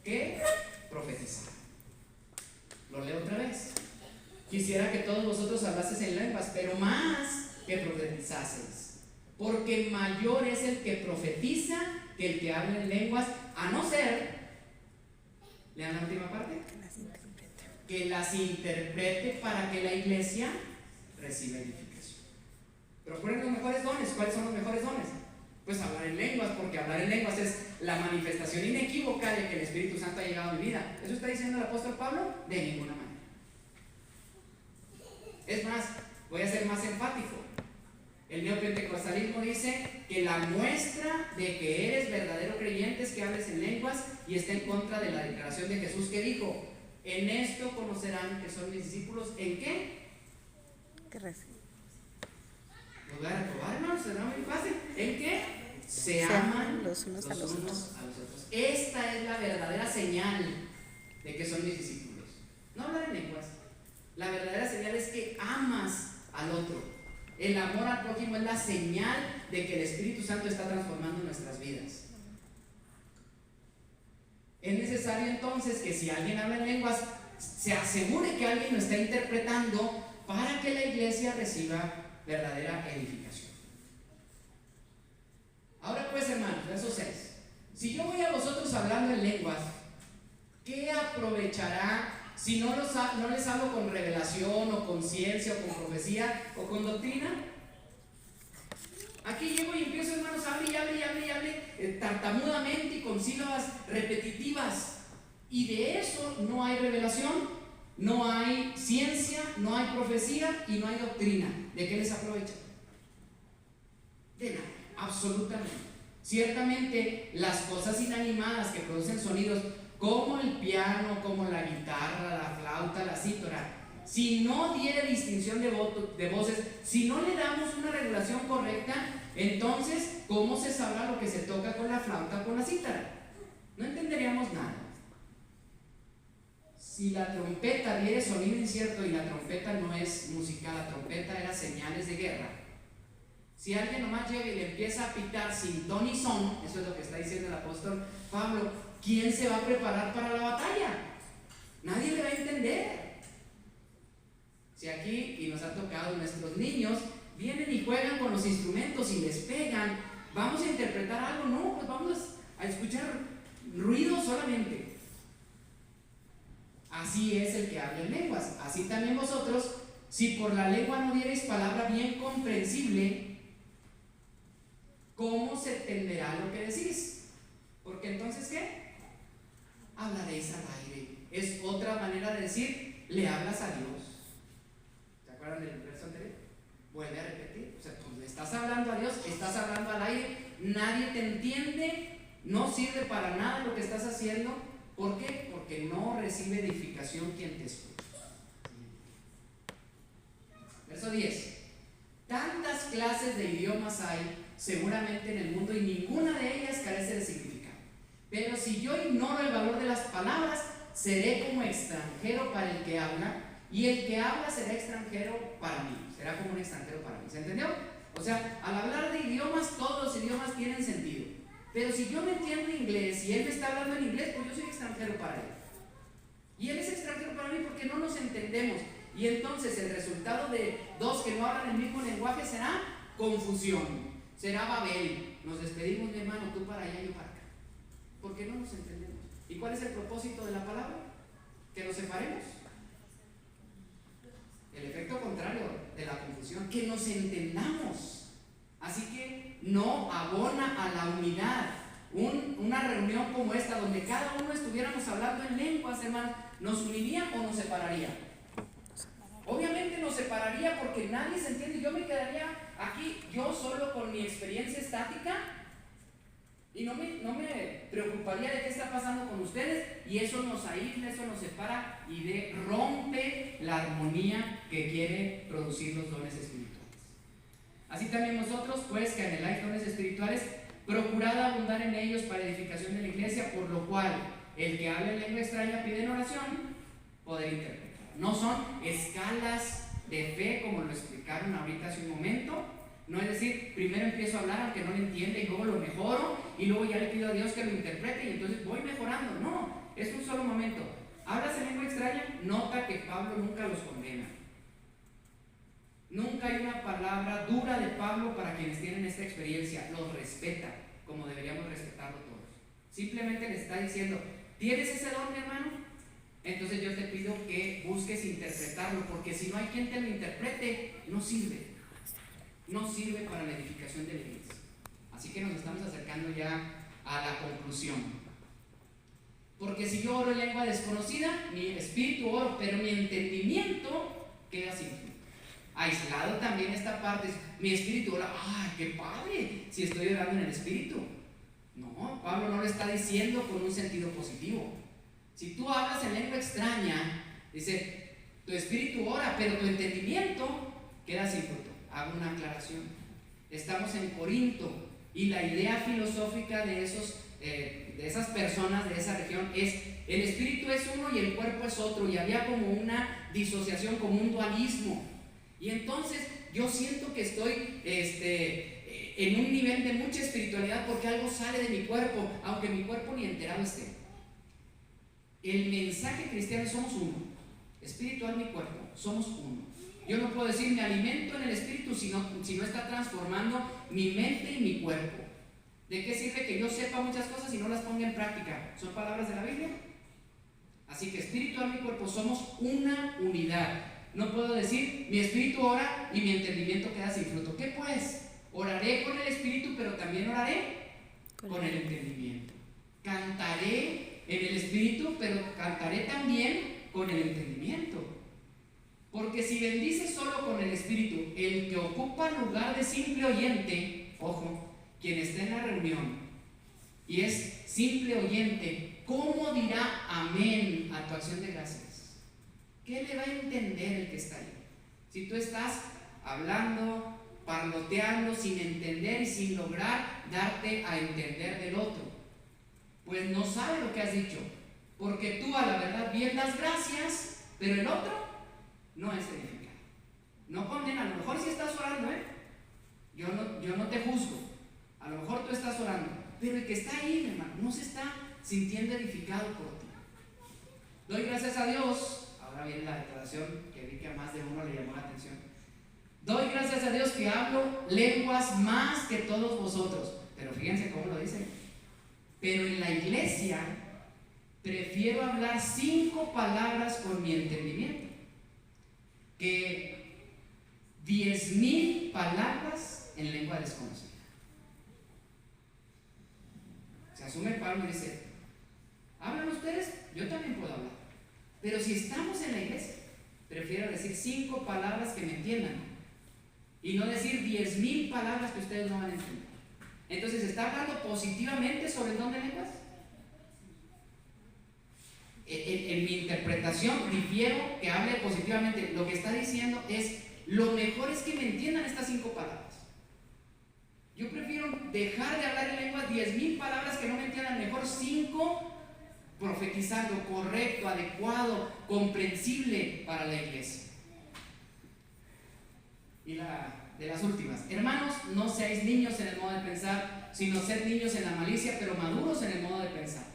que profetizar. Lo leo otra vez. Quisiera que todos vosotros hablaseis en lenguas, pero más que profetizaseis. Porque mayor es el que profetiza que el que habla en lenguas, a no ser, lean la última parte, que las interprete para que la iglesia reciba edificación. Pero ¿cuáles son los mejores dones? ¿Cuáles son los mejores dones? Pues hablar en lenguas, porque hablar en lenguas es la manifestación inequívoca de que el Espíritu Santo ha llegado a mi vida. ¿Eso está diciendo el apóstol Pablo? De ninguna manera. Es más, voy a ser más enfático. El neopentecostalismo dice que la muestra de que eres verdadero creyente es que hables en lenguas, y está en contra de la declaración de Jesús que dijo: en esto conocerán que son mis discípulos. ¿En qué? Que reciben. Lugar a probar, hermanos, será muy fácil. ¿En qué? Se aman los unos a los otros. Esta es la verdadera señal de que son mis discípulos. No hablar en lenguas. La verdadera señal es que amas al otro. El amor al prójimo es la señal de que el Espíritu Santo está transformando nuestras vidas. Es necesario entonces que si alguien habla en lenguas, se asegure que alguien lo está interpretando para que la iglesia reciba verdadera edificación. Ahora pues, hermanos, verso 6. Si yo voy a vosotros hablando en lenguas, ¿qué aprovechará si no les hablo con revelación o con ciencia o con profecía o con doctrina? Aquí llego y empiezo, hermanos, hable, tartamudamente y con sílabas repetitivas. Y de eso no hay revelación, no hay ciencia, no hay profecía y no hay doctrina. ¿De qué les aprovecha? De nada, absolutamente. Ciertamente las cosas inanimadas que producen sonidos, como el piano, como la guitarra, la flauta, la cítara, si no diere distinción de voces, si no le damos una regulación correcta, entonces, ¿cómo se sabrá lo que se toca con la flauta o con la cítara? No entenderíamos nada. Si la trompeta diere sonido incierto, y la trompeta no es musical, la trompeta era señales de guerra. Si alguien nomás llega y le empieza a pitar sin ton y son, eso es lo que está diciendo el apóstol Pablo, ¿quién se va a preparar para la batalla? Nadie le va a entender. Si aquí, y nos ha tocado, nuestros niños vienen y juegan con los instrumentos y les pegan, ¿vamos a interpretar algo? No, pues vamos a escuchar ruido solamente. Así es el que habla en lenguas. Así también vosotros, si por la lengua no diereis palabra bien comprensible, ¿cómo se entenderá lo que decís? Porque entonces, ¿qué? Hablaréis al aire. Es otra manera de decir, le hablas a Dios. ¿Se acuerdan del verso anterior? Vuelve a repetir. O sea, pues le estás hablando a Dios, estás hablando al aire, nadie te entiende, no sirve para nada lo que estás haciendo. ¿Por qué? Porque no recibe edificación quien te escucha. Verso 10. Tantas clases de idiomas hay seguramente en el mundo y ninguna de ellas carece de significado. Pero si yo ignoro el valor de las palabras, seré como extranjero para el que habla, y el que habla será extranjero para mí. Será como un extranjero para mí. ¿Se entendió? O sea, al hablar de idiomas, todos los idiomas tienen sentido. Pero si yo no entiendo inglés y él me está hablando en inglés, pues yo soy extranjero para él. Y él es extranjero para mí porque no nos entendemos. Y entonces el resultado de dos que no hablan el mismo lenguaje será confusión, será Babel. Nos despedimos, mi hermano, tú para allá, yo para acá, porque no nos entendemos. ¿Y cuál es el propósito de la palabra? Que nos separemos. El efecto contrario de la confusión, que nos entendamos. Así que no abona a la unidad. Una reunión como esta, donde cada uno estuviéramos hablando en lenguas, hermano, ¿nos uniría o nos separaría? Obviamente nos separaría porque nadie se entiende. Yo me quedaría aquí, yo solo con mi experiencia estática, y no me preocuparía de qué está pasando con ustedes, y eso nos aísla, eso nos separa y rompe la armonía que quiere producir los dones espirituales. Así también vosotros, pues, que anheláis dones espirituales, procurad abundar en ellos para edificación de la iglesia, por lo cual el que habla en lengua extraña pide en oración poder interpretar. No son escalas de fe como lo explicaron ahorita hace un momento. No es decir, primero empiezo a hablar aunque no lo entienda y luego lo mejoro y luego ya le pido a Dios que lo interprete y entonces voy mejorando. No, es un solo momento. Hablas en lengua extraña, nota que Pablo nunca los condena. Nunca hay una palabra dura de Pablo para quienes tienen esta experiencia. Los respeta como deberíamos respetarlo todos. Simplemente le está diciendo, ¿tienes ese don, mi hermano? Entonces yo te pido que busques interpretarlo, porque si no hay quien te lo interprete, no sirve. No sirve para la edificación de la iglesia. Así que nos estamos acercando ya a la conclusión. Porque si yo oro en lengua desconocida, mi espíritu oro, pero mi entendimiento queda sin fruto. Aislado también esta parte, mi espíritu ora, ¡ay, qué padre! Si estoy orando en el espíritu. No, Pablo no lo está diciendo con un sentido positivo. Si tú hablas en lengua extraña, dice, tu espíritu ora, pero tu entendimiento queda sin fruto. Hago una aclaración. Estamos en Corinto y la idea filosófica de esas personas de esa región es, el espíritu es uno y el cuerpo es otro, y había como una disociación, como un dualismo. Y entonces yo siento que estoy en un nivel de mucha espiritualidad porque algo sale de mi cuerpo, aunque mi cuerpo ni enterado esté. El mensaje cristiano es somos uno, espiritual mi cuerpo, somos uno. Yo no puedo decir me alimento en el espíritu si no está transformando mi mente y mi cuerpo. ¿De qué sirve que yo sepa muchas cosas y no las ponga en práctica? ¿Son palabras de la Biblia? Así que espiritual mi cuerpo, somos una unidad. No puedo decir mi espíritu ora y mi entendimiento queda sin fruto. ¿Qué pues? Oraré con el espíritu, pero también oraré con el entendimiento. Cantaré en el espíritu, pero cantaré también con el entendimiento. Porque si bendices solo con el espíritu, el que ocupa el lugar de simple oyente, ojo, quien está en la reunión y es simple oyente, ¿cómo dirá amén a tu acción de gracias? ¿Qué le va a entender el que está ahí? Si tú estás hablando, parloteando, sin entender y sin lograr darte a entender del otro, pues no sabe lo que has dicho, porque tú a la verdad bien das gracias, pero el otro no es edificado. No condena, a lo mejor si estás orando, yo yo no te juzgo. A lo mejor tú estás orando, pero el que está ahí, mi hermano, no se está sintiendo edificado por ti. Doy gracias a Dios. Ahora viene la declaración que vi que a más de uno le llamó la atención. Doy gracias a Dios que hablo lenguas más que todos vosotros. Pero fíjense cómo lo dice. Pero en la iglesia prefiero hablar 5 palabras con mi entendimiento que 10,000 palabras en lengua desconocida. Se asume Pablo y dice: hablan ustedes, yo también puedo hablar. Pero si estamos en la iglesia, prefiero decir 5 palabras que me entiendan y no decir 10,000 palabras que ustedes no van a entender. Entonces, ¿está hablando positivamente sobre el don de lenguas? En mi interpretación difiero que hable positivamente. Lo que está diciendo es: lo mejor es que me entiendan estas 5 palabras. Yo prefiero dejar de hablar en lenguas 10,000 palabras que no me entiendan, mejor 5 profetizando correcto, adecuado, comprensible para la iglesia. Y de las últimas: hermanos, no seáis niños en el modo de pensar, sino sed niños en la malicia, pero maduros en el modo de pensar.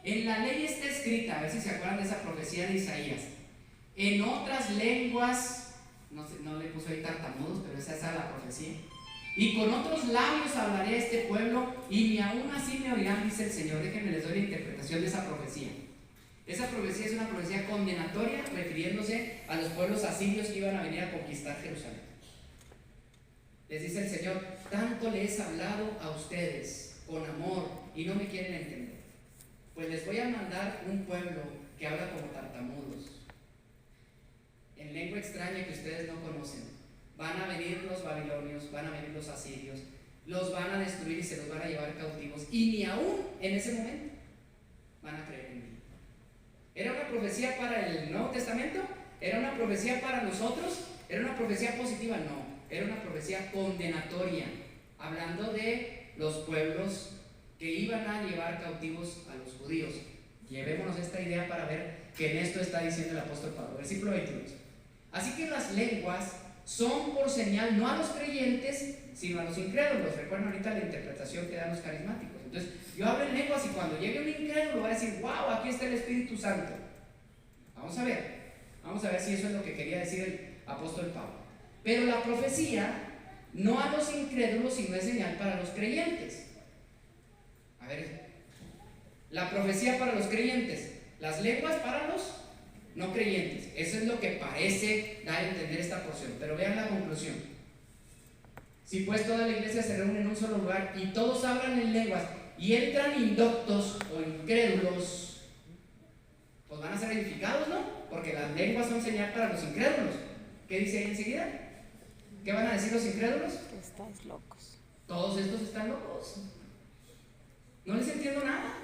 En la ley está escrita, a ver si se acuerdan de esa profecía de Isaías: en otras lenguas, no le puso ahí tartamudos, pero esa es la profecía. Y con otros labios hablaré a este pueblo, y ni aún así me oirán, dice el Señor. Déjenme les doy la interpretación de esa profecía. Esa profecía es una profecía condenatoria, refiriéndose a los pueblos asirios que iban a venir a conquistar Jerusalén. Les dice el Señor: tanto les he hablado a ustedes con amor y no me quieren entender. Pues les voy a mandar un pueblo que habla como tartamudos, en lengua extraña que ustedes no conocen. Van a venir los babilonios, van a venir los asirios, los van a destruir y se los van a llevar cautivos, y ni aún en ese momento van a creer en mí. ¿Era una profecía para el Nuevo Testamento? ¿Era una profecía para nosotros? ¿Era una profecía positiva? No, era una profecía condenatoria, hablando de los pueblos que iban a llevar cautivos a los judíos. Llevémonos esta idea para ver que en esto está diciendo el apóstol Pablo. Versículo 22. Así que las lenguas son por señal no a los creyentes, sino a los incrédulos. Recuerden ahorita la interpretación que dan los carismáticos. Entonces, yo hablo en lenguas y cuando llegue un incrédulo va a decir: wow, aquí está el Espíritu Santo. Vamos a ver si eso es lo que quería decir el apóstol Pablo. Pero la profecía no a los incrédulos, sino es señal para los creyentes. A ver, la profecía para los creyentes, las lenguas para los no creyentes. Eso es lo que parece dar a entender esta porción. Pero vean la conclusión: si pues toda la iglesia se reúne en un solo lugar y todos hablan en lenguas y entran indoctos o incrédulos, pues van a ser edificados, ¿no? Porque las lenguas son señal para los incrédulos. ¿Qué dice ahí enseguida? ¿Qué van a decir los incrédulos? Que estáis locos. Todos estos están locos. No les entiendo nada.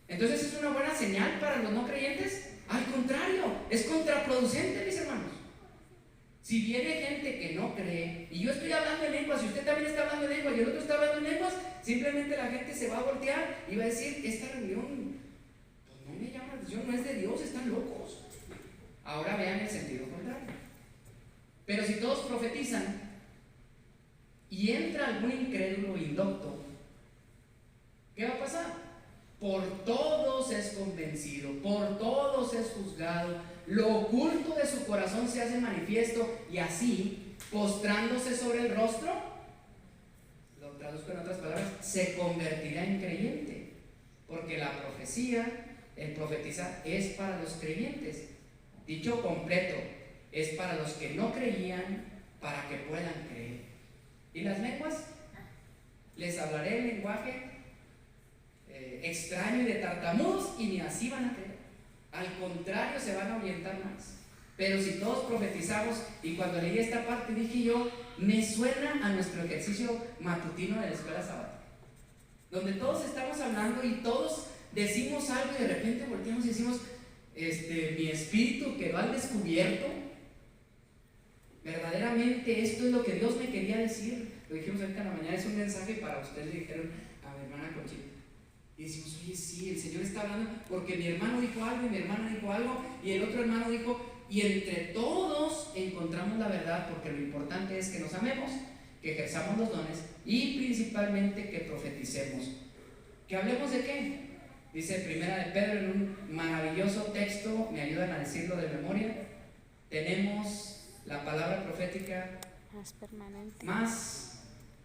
Entonces, ¿es una buena señal para los no creyentes? Al contrario, es contraproducente, mis hermanos. Si viene gente que no cree y yo estoy hablando en lenguas y usted también está hablando en lenguas y el otro está hablando en lenguas, simplemente la gente se va a voltear y va a decir: esta reunión pues no me llama la atención, no es de Dios, están locos. Ahora vean el sentido contrario. Pero si todos profetizan y entra algún incrédulo o indocto, ¿qué va a pasar? Por todos es convencido, por todos es juzgado, lo oculto de su corazón se hace manifiesto, y así, postrándose sobre el rostro, lo traduzco en otras palabras, se convertirá en creyente, porque la profecía, el profetizar, es para los creyentes. Dicho completo, es para los que no creían, para que puedan creer. ¿Y las lenguas? Les hablaré el lenguaje extraño y de tartamudos, y ni así van a creer. Al contrario, se van a orientar más. Pero si todos profetizamos, y cuando leí esta parte dije yo, me suena a nuestro ejercicio matutino de la escuela sabática, donde todos estamos hablando y todos decimos algo y de repente volteamos y decimos: mi espíritu quedó al descubierto. Verdaderamente esto es lo que Dios me quería decir. Lo dijimos ahorita en la mañana, es un mensaje para ustedes, le dijeron a mi hermana Conchita. Y decimos: oye, sí, el Señor está hablando porque mi hermano dijo algo y mi hermana dijo algo y el otro hermano dijo, y entre todos encontramos la verdad, porque lo importante es que nos amemos. que ejerzamos los dones y principalmente que profeticemos. ¿Que hablemos de qué? Dice Primera de Pedro en un maravilloso texto, me ayudan a decirlo de memoria. Tenemos la palabra profética más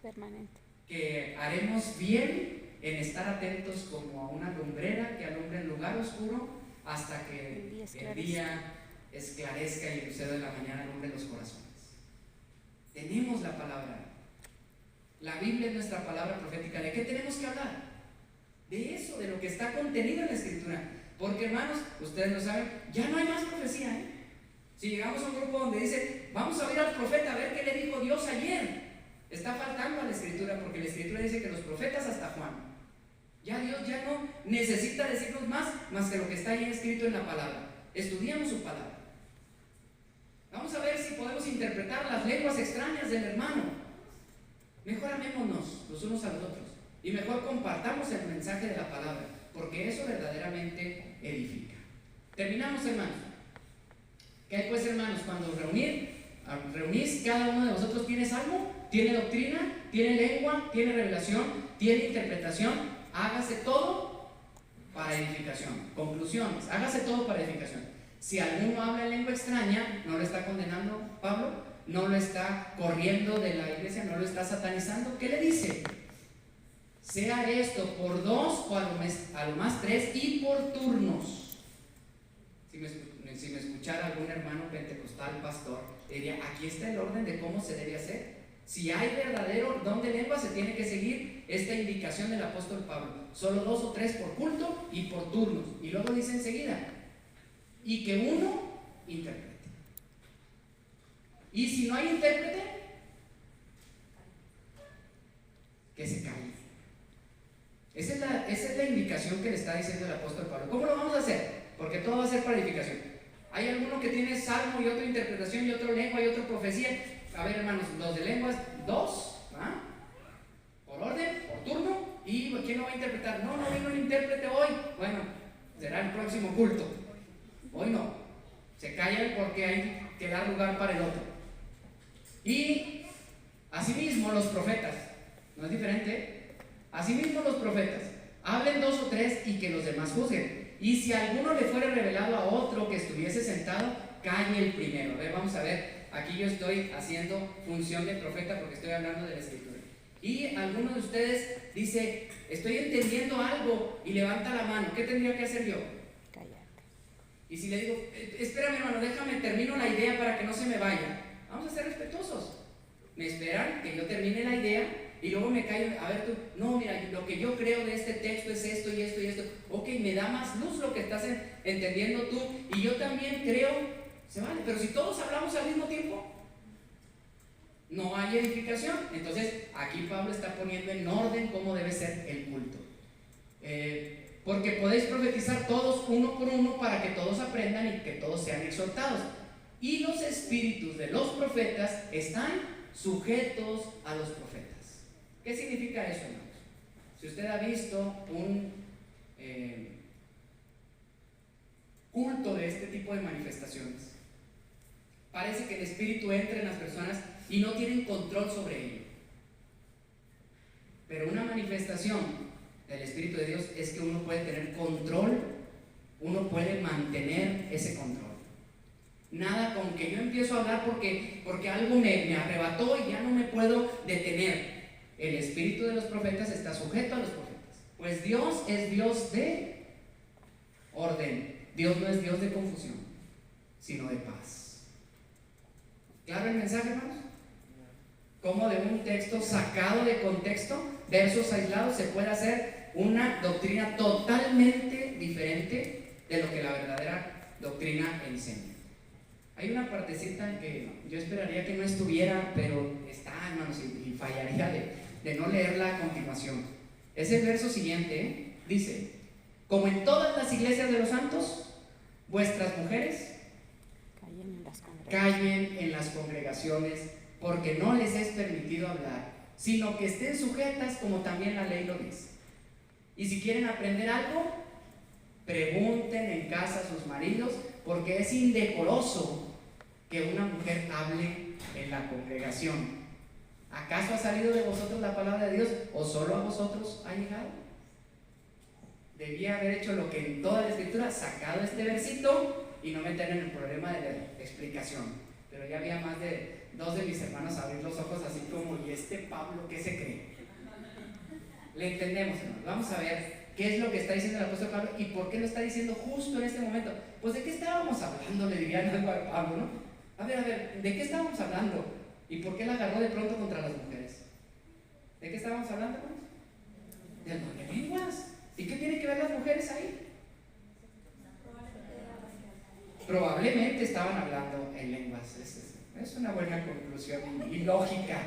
permanente, que haremos bien en estar atentos como a una lumbrera que alumbra en lugar oscuro hasta que el día esclarezca y el lucero de la mañana alumbre los corazones. Tenemos la palabra. La Biblia es nuestra palabra profética. ¿De qué tenemos que hablar? De eso, de lo que está contenido en la Escritura. Porque, hermanos, ustedes lo saben, ya no hay más profecía, ¿eh? Si llegamos a un grupo donde dice, vamos a ver al profeta a ver qué le dijo Dios ayer, está faltando a la Escritura, porque la Escritura dice que los profetas hasta Juan, ya Dios ya no necesita decirnos más que lo que está ahí escrito en la palabra. Estudiamos su palabra. Vamos a ver si podemos interpretar las lenguas extrañas del hermano. Mejor amémonos los unos a los otros y mejor compartamos el mensaje de la palabra, porque eso verdaderamente edifica. Terminamos, hermanos. ¿Qué hay pues, hermanos? Cuando reunís, cada uno de vosotros tiene salmo, tiene doctrina, tiene lengua, tiene revelación, tiene interpretación. Hágase todo para edificación. Conclusiones, hágase todo para edificación. Si alguno habla en lengua extraña, no lo está condenando Pablo, no lo está corriendo de la iglesia, no lo está satanizando. ¿Qué le dice? Sea esto por 2 o a lo más 3 y por turnos. Si me escuchara algún hermano pentecostal, pastor, diría, aquí está el orden de cómo se debe hacer. Si hay verdadero don de lengua, se tiene que seguir esta indicación del apóstol Pablo. Solo 2 o 3 por culto y por turnos. Y luego dice enseguida, y que uno interprete. Y si no hay intérprete, que se calle. Esa es la indicación que le está diciendo el apóstol Pablo. ¿Cómo lo vamos a hacer? Porque todo va a ser para edificación. Hay alguno que tiene salmo y otra interpretación y otra lengua y otra profecía. A ver, hermanos, los de lenguas, 2, ¿ah? Por orden, por turno. ¿Y quién lo va a interpretar? No vino el intérprete hoy. Bueno, será el próximo culto. Hoy no. Se callan porque hay que dar lugar para el otro. Y asimismo los profetas, ¿no es diferente? Asimismo los profetas, hablen 2 o 3 y que los demás juzguen. Y si a alguno le fuera revelado a otro que estuviese sentado, calle el primero. A ver, vamos a ver. Aquí yo estoy haciendo función de profeta porque estoy hablando de la Escritura. Y alguno de ustedes dice, estoy entendiendo algo, y levanta la mano. ¿Qué tendría que hacer yo? Cállate. Y si le digo, espérame, hermano, déjame, termino la idea para que no se me vaya. Vamos a ser respetuosos. Me esperan que yo termine la idea y luego me callo. A ver tú, no, mira, lo que yo creo de este texto es esto y esto y esto. Ok, me da más luz lo que estás entendiendo tú, y yo también creo. Se vale, pero si todos hablamos al mismo tiempo, no hay edificación. Entonces, aquí Pablo está poniendo en orden cómo debe ser el culto. Porque podéis profetizar todos uno por uno para que todos aprendan y que todos sean exhortados. Y los espíritus de los profetas están sujetos a los profetas. ¿Qué significa eso, hermanos? Si usted ha visto un culto de este tipo de manifestaciones, parece que el Espíritu entra en las personas y no tienen control sobre ello. Pero una manifestación del Espíritu de Dios es que uno puede tener control, uno puede mantener ese control. Nada con que yo empiezo a hablar porque algo me arrebató y ya no me puedo detener. El espíritu de los profetas está sujeto a los profetas. Pues Dios es Dios de orden. Dios no es Dios de confusión, sino de paz. ¿Claro el mensaje, hermanos? Como de un texto sacado de contexto, versos aislados, se puede hacer una doctrina totalmente diferente de lo que la verdadera doctrina enseña. Hay una partecita que yo esperaría que no estuviera, pero está, hermanos, y fallaría de no leerla a continuación. Es el verso siguiente, ¿eh? Dice, como en todas las iglesias de los santos, vuestras mujeres callen en las congregaciones, porque no les es permitido hablar, sino que estén sujetas como también la ley lo dice. Y si quieren aprender algo, pregunten en casa a sus maridos, porque es indecoroso que una mujer hable en la congregación. ¿Acaso ha salido de vosotros la palabra de Dios o solo a vosotros ha llegado? Debía haber hecho lo que en toda la escritura, sacado este versito y no meter en el problema de la explicación. Pero ya había más de 2 de mis hermanos abrir los ojos así como, ¿y este Pablo qué se cree? Le entendemos, hermanos. Vamos a ver qué es lo que está diciendo el apóstol Pablo y por qué lo está diciendo justo en este momento. Pues, ¿de qué estábamos hablando? Le dirían algo a Pablo, ¿no? A ver, ¿de qué estábamos hablando? ¿Y por qué la agarró de pronto contra las mujeres? ¿De qué estábamos hablando? De las lenguas. ¿Y qué tienen que ver las mujeres ahí? Probablemente estaban hablando en lenguas. Es una buena conclusión y lógica,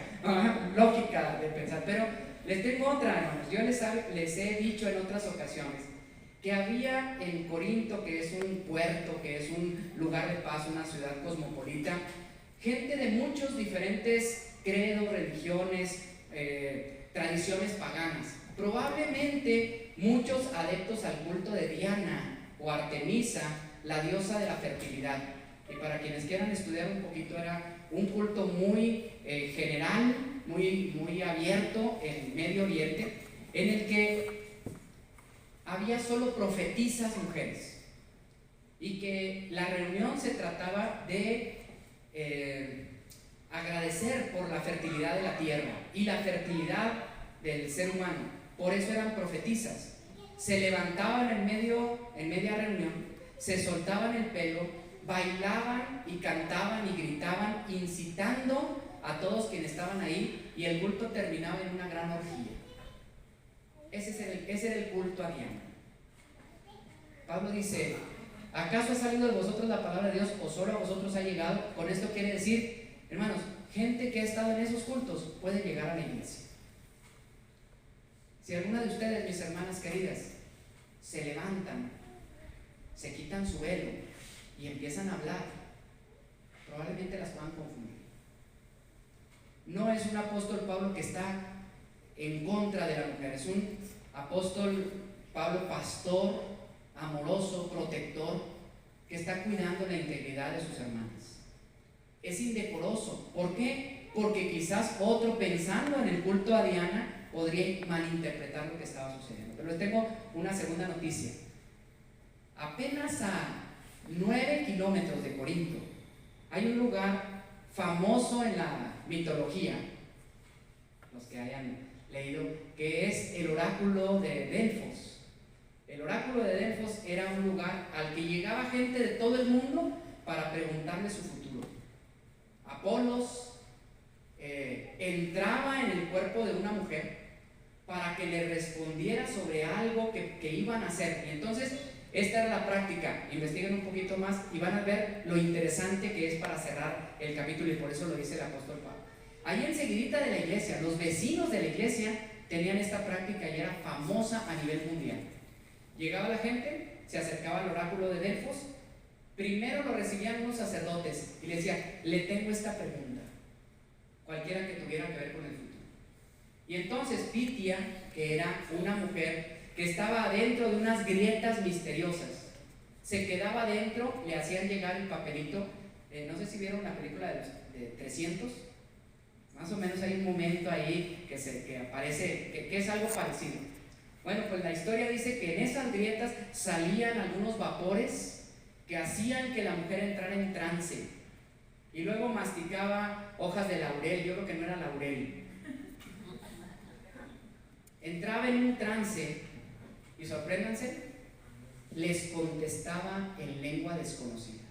lógica de pensar. Pero les tengo otra, hermanos. Yo les he dicho en otras ocasiones que había en Corinto, que es un puerto, que es un lugar de paz, una ciudad cosmopolita, gente de muchos diferentes credos, religiones, tradiciones paganas. Probablemente muchos adeptos al culto de Diana o Artemisa, la diosa de la fertilidad. Y para quienes quieran estudiar un poquito, era un culto muy general, muy abierto en Medio Oriente, en el que había solo profetisas mujeres y que la reunión se trataba de agradecer por la fertilidad de la tierra y la fertilidad del ser humano. Por eso eran profetisas. Se levantaban en media reunión, se soltaban el pelo, bailaban y cantaban y gritaban, incitando a todos quienes estaban ahí, y el culto terminaba en una gran orgía. Ese era el culto a Diana. Pablo dice: ¿acaso ha salido de vosotros la palabra de Dios o solo a vosotros ha llegado? Con esto quiere decir, hermanos, gente que ha estado en esos cultos puede llegar a la iglesia. Si alguna de ustedes, mis hermanas queridas, se levantan, se quitan su velo y empiezan a hablar, probablemente las puedan confundir. No es un apóstol Pablo que está en contra de la mujer, es un apóstol Pablo pastor, amoroso, protector, que está cuidando la integridad de sus hermanas. Es indecoroso. ¿Por qué? Porque quizás otro, pensando en el culto a Diana, podría malinterpretar lo que estaba sucediendo. Pero les tengo una segunda noticia. Apenas a 9 kilómetros de Corinto hay un lugar famoso en la mitología, los que hayan leído, que es el oráculo de Delfos. El oráculo de Delfos era un lugar al que llegaba gente de todo el mundo para preguntarle su futuro. Apolos entraba en el cuerpo de una mujer para que le respondiera sobre algo que iban a hacer. Y entonces esta era la práctica. Investiguen un poquito más y van a ver lo interesante que es para cerrar el capítulo, y por eso lo dice el apóstol Pablo. Ahí enseguidita de la iglesia, los vecinos de la iglesia tenían esta práctica y era famosa a nivel mundial. Llegaba la gente, se acercaba al oráculo de Delfos, primero lo recibían unos sacerdotes y le decían: le tengo esta pregunta, cualquiera que tuviera que ver con el futuro. Y entonces Pitia, que era una mujer que estaba adentro de unas grietas misteriosas, se quedaba adentro, le hacían llegar el papelito. No sé si vieron la película de 300, más o menos hay un momento ahí que aparece, que es algo parecido. Bueno, pues la historia dice que en esas grietas salían algunos vapores que hacían que la mujer entrara en trance, y luego masticaba hojas de laurel. Yo creo que no era laurel. Entraba en un trance y, sorpréndanse, les contestaba en lengua desconocida.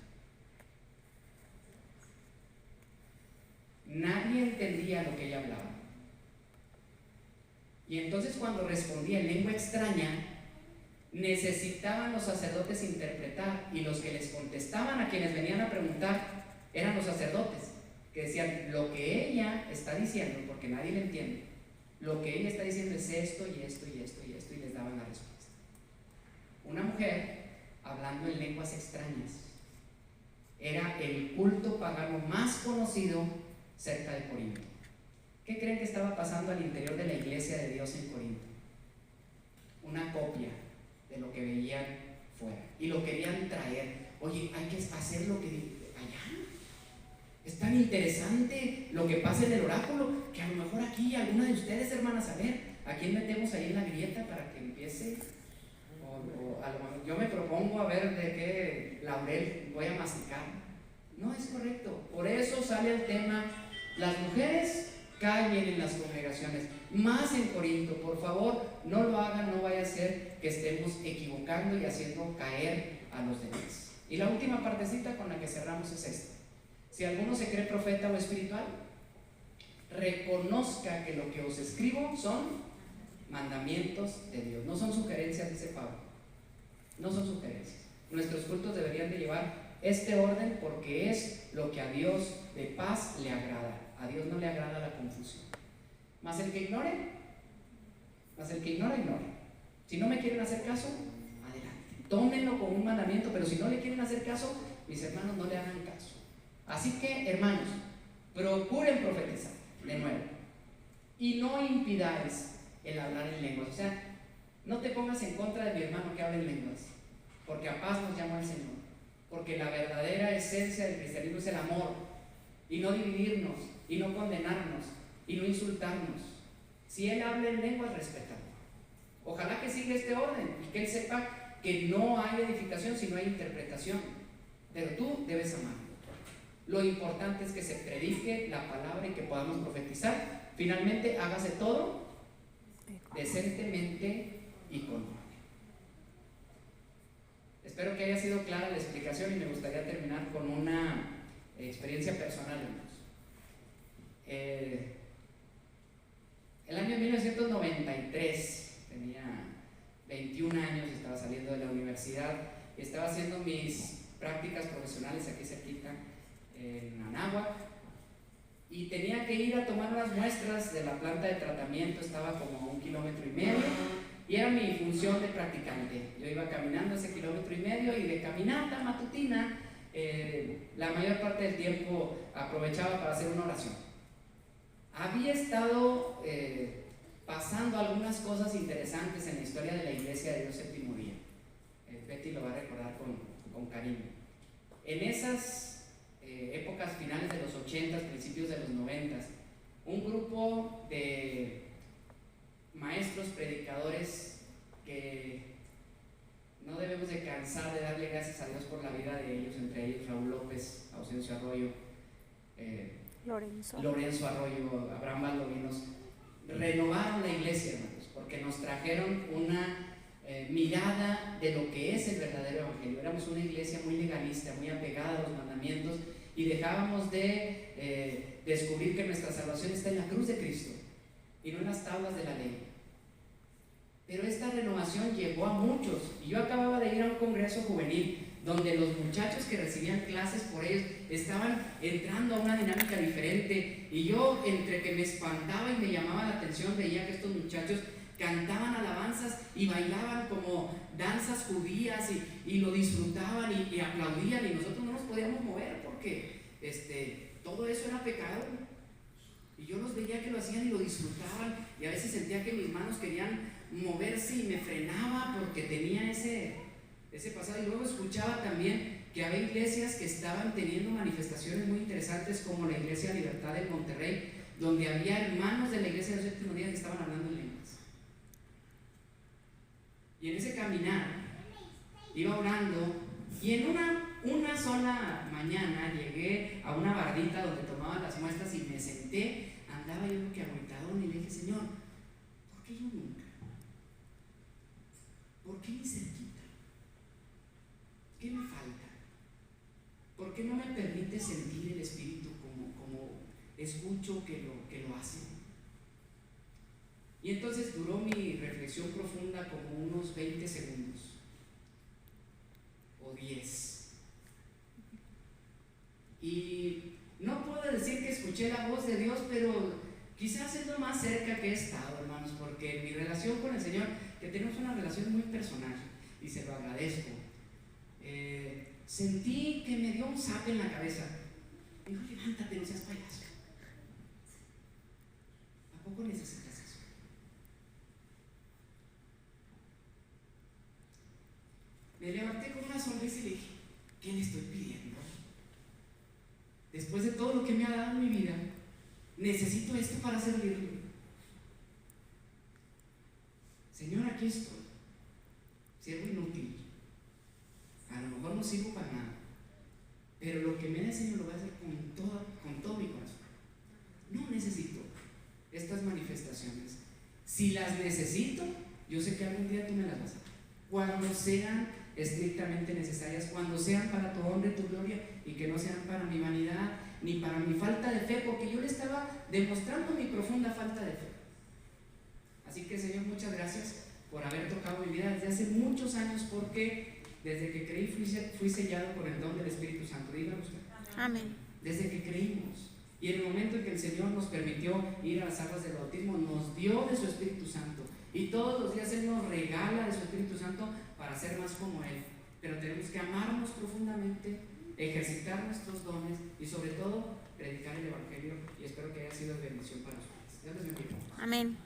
Nadie entendía lo que ella hablaba. Y entonces, cuando respondía en lengua extraña, necesitaban los sacerdotes interpretar, y los que les contestaban a quienes venían a preguntar eran los sacerdotes, que decían: lo que ella está diciendo, porque nadie le entiende, lo que ella está diciendo es esto y esto y esto y esto, y les daban la respuesta. Una mujer hablando en lenguas extrañas era el culto pagano más conocido cerca de Corinto. ¿Qué creen que estaba pasando al interior de la iglesia de Dios en Corinto? Una copia de lo que veían fuera, y lo querían traer. Oye, hay que hacer lo que allá. Es tan interesante lo que pasa en el oráculo que a lo mejor aquí alguna de ustedes, hermanas, a ver, ¿a quién metemos ahí en la grieta para que empiece? O a lo mejor yo me propongo a ver de qué laurel voy a masticar. No es correcto. Por eso sale el tema, las mujeres callen en las congregaciones, más en Corinto, por favor, no lo hagan, no vaya a ser que estemos equivocando y haciendo caer a los demás. Y la última partecita con la que cerramos es esta. Si alguno se cree profeta o espiritual, reconozca que lo que os escribo son mandamientos de Dios, no son sugerencias, dice Pablo, no son sugerencias. Nuestros cultos deberían de llevar este orden porque es lo que a Dios de paz le agrada. A Dios no le agrada la confusión. Mas el que ignore, ignore. Si no me quieren hacer caso, adelante, tómenlo como un mandamiento, pero si no le quieren hacer caso, mis hermanos, no le hagan caso. Así que, hermanos, procuren profetizar de nuevo y no impidáis el hablar en lenguas. O sea, no te pongas en contra de mi hermano que hable en lenguas, porque a paz nos llamó el Señor, porque la verdadera esencia del cristianismo es el amor, y no dividirnos, y no condenarnos, y no insultarnos. Si él habla en lenguas, respétalo. Ojalá que siga este orden y que él sepa que no hay edificación si no hay interpretación, pero tú debes amarlo. Lo importante es que se predique la palabra y que podamos profetizar. Finalmente, hágase todo decentemente y con orden. Espero que haya sido clara la explicación y me gustaría terminar con una experiencia personal, hermanos. El año 1993, tenía 21 años, estaba saliendo de la universidad y estaba haciendo mis prácticas profesionales aquí cerquita en Anáhuac, y tenía que ir a tomar unas muestras de la planta de tratamiento. Estaba como a 1,5 kilómetros y era mi función de practicante. Yo iba caminando ese 1,5 kilómetros y de caminata matutina la mayor parte del tiempo aprovechaba para hacer una oración. Había estado pasando algunas cosas interesantes en la historia de la Iglesia de Dios Séptimo Día. Betty lo va a recordar con cariño. En esas épocas finales de los 80, principios de los 90, un grupo de maestros, predicadores, que no debemos de cansar de darle gracias a Dios por la vida de ellos, entre ellos Raúl López, Ausencio Arroyo, Lorenzo Arroyo, Abraham Valdovinos, renovaron la iglesia, hermanos, porque nos trajeron una mirada de lo que es el verdadero evangelio. Éramos una iglesia muy legalista, muy apegada a los mandamientos, y dejábamos de descubrir que nuestra salvación está en la cruz de Cristo y no en las tablas de la ley. Pero esta renovación llegó a muchos, y yo acababa de ir a un congreso juvenil donde los muchachos que recibían clases por ellos estaban entrando a una dinámica diferente, y yo, entre que me espantaba y me llamaba la atención, veía que estos muchachos cantaban alabanzas y bailaban como danzas judías y lo disfrutaban y aplaudían, y nosotros no nos podíamos mover porque todo eso era pecado. Y yo los veía que lo hacían y lo disfrutaban, y a veces sentía que mis manos querían moverse y me frenaba porque tenía ese pasado. Y luego escuchaba también que había iglesias que estaban teniendo manifestaciones muy interesantes, como la Iglesia Libertad de Monterrey, donde había hermanos de la Iglesia del Séptimo Día que estaban hablando en lenguas. Y en ese caminar iba orando, y en una sola mañana llegué a una bardita donde tomaban las muestras y me senté. Andaba yo creo que agüitadón, y le dije: Señor, ¿por qué yo nunca? ¿Por qué ni cerquita? ¿Qué me falta? ¿Por qué no me permite sentir el Espíritu como escucho que lo hace? Y entonces duró mi reflexión profunda como unos 20 segundos o 10. Y no puedo decir que escuché la voz de Dios, pero quizás es lo más cerca que he estado, hermanos, porque mi relación con el Señor, que tenemos una relación muy personal, y se lo agradezco, sentí que me dio un zape en la cabeza. Me dijo: levántate, no seas payaso. ¿A poco necesitas eso? Me levanté con una sonrisa y le dije: ¿qué le estoy pidiendo? Después de todo lo que me ha dado en mi vida, necesito esto para servirle. Señor, aquí estoy, siervo inútil, a lo mejor no sirvo para nada, pero lo que me da el Señor lo voy a hacer con todo mi corazón. No necesito estas manifestaciones. Si las necesito, yo sé que algún día tú me las vas a dar, cuando sean estrictamente necesarias, cuando sean para tu honra y tu gloria, y que no sean para mi vanidad ni para mi falta de fe, porque yo le estaba demostrando mi profunda falta de fe. Así que, Señor, muchas gracias por haber tocado mi vida desde hace muchos años, porque desde que creí fui sellado por el don del Espíritu Santo. Dígame usted. Amén. Desde que creímos, y en el momento en que el Señor nos permitió ir a las aguas del bautismo, nos dio de su Espíritu Santo, y todos los días Él nos regala de su Espíritu Santo para ser más como Él. Pero tenemos que amarnos profundamente, ejercitar nuestros dones y sobre todo predicar el Evangelio, y espero que haya sido de bendición para ustedes. Dios les bendiga. Amén.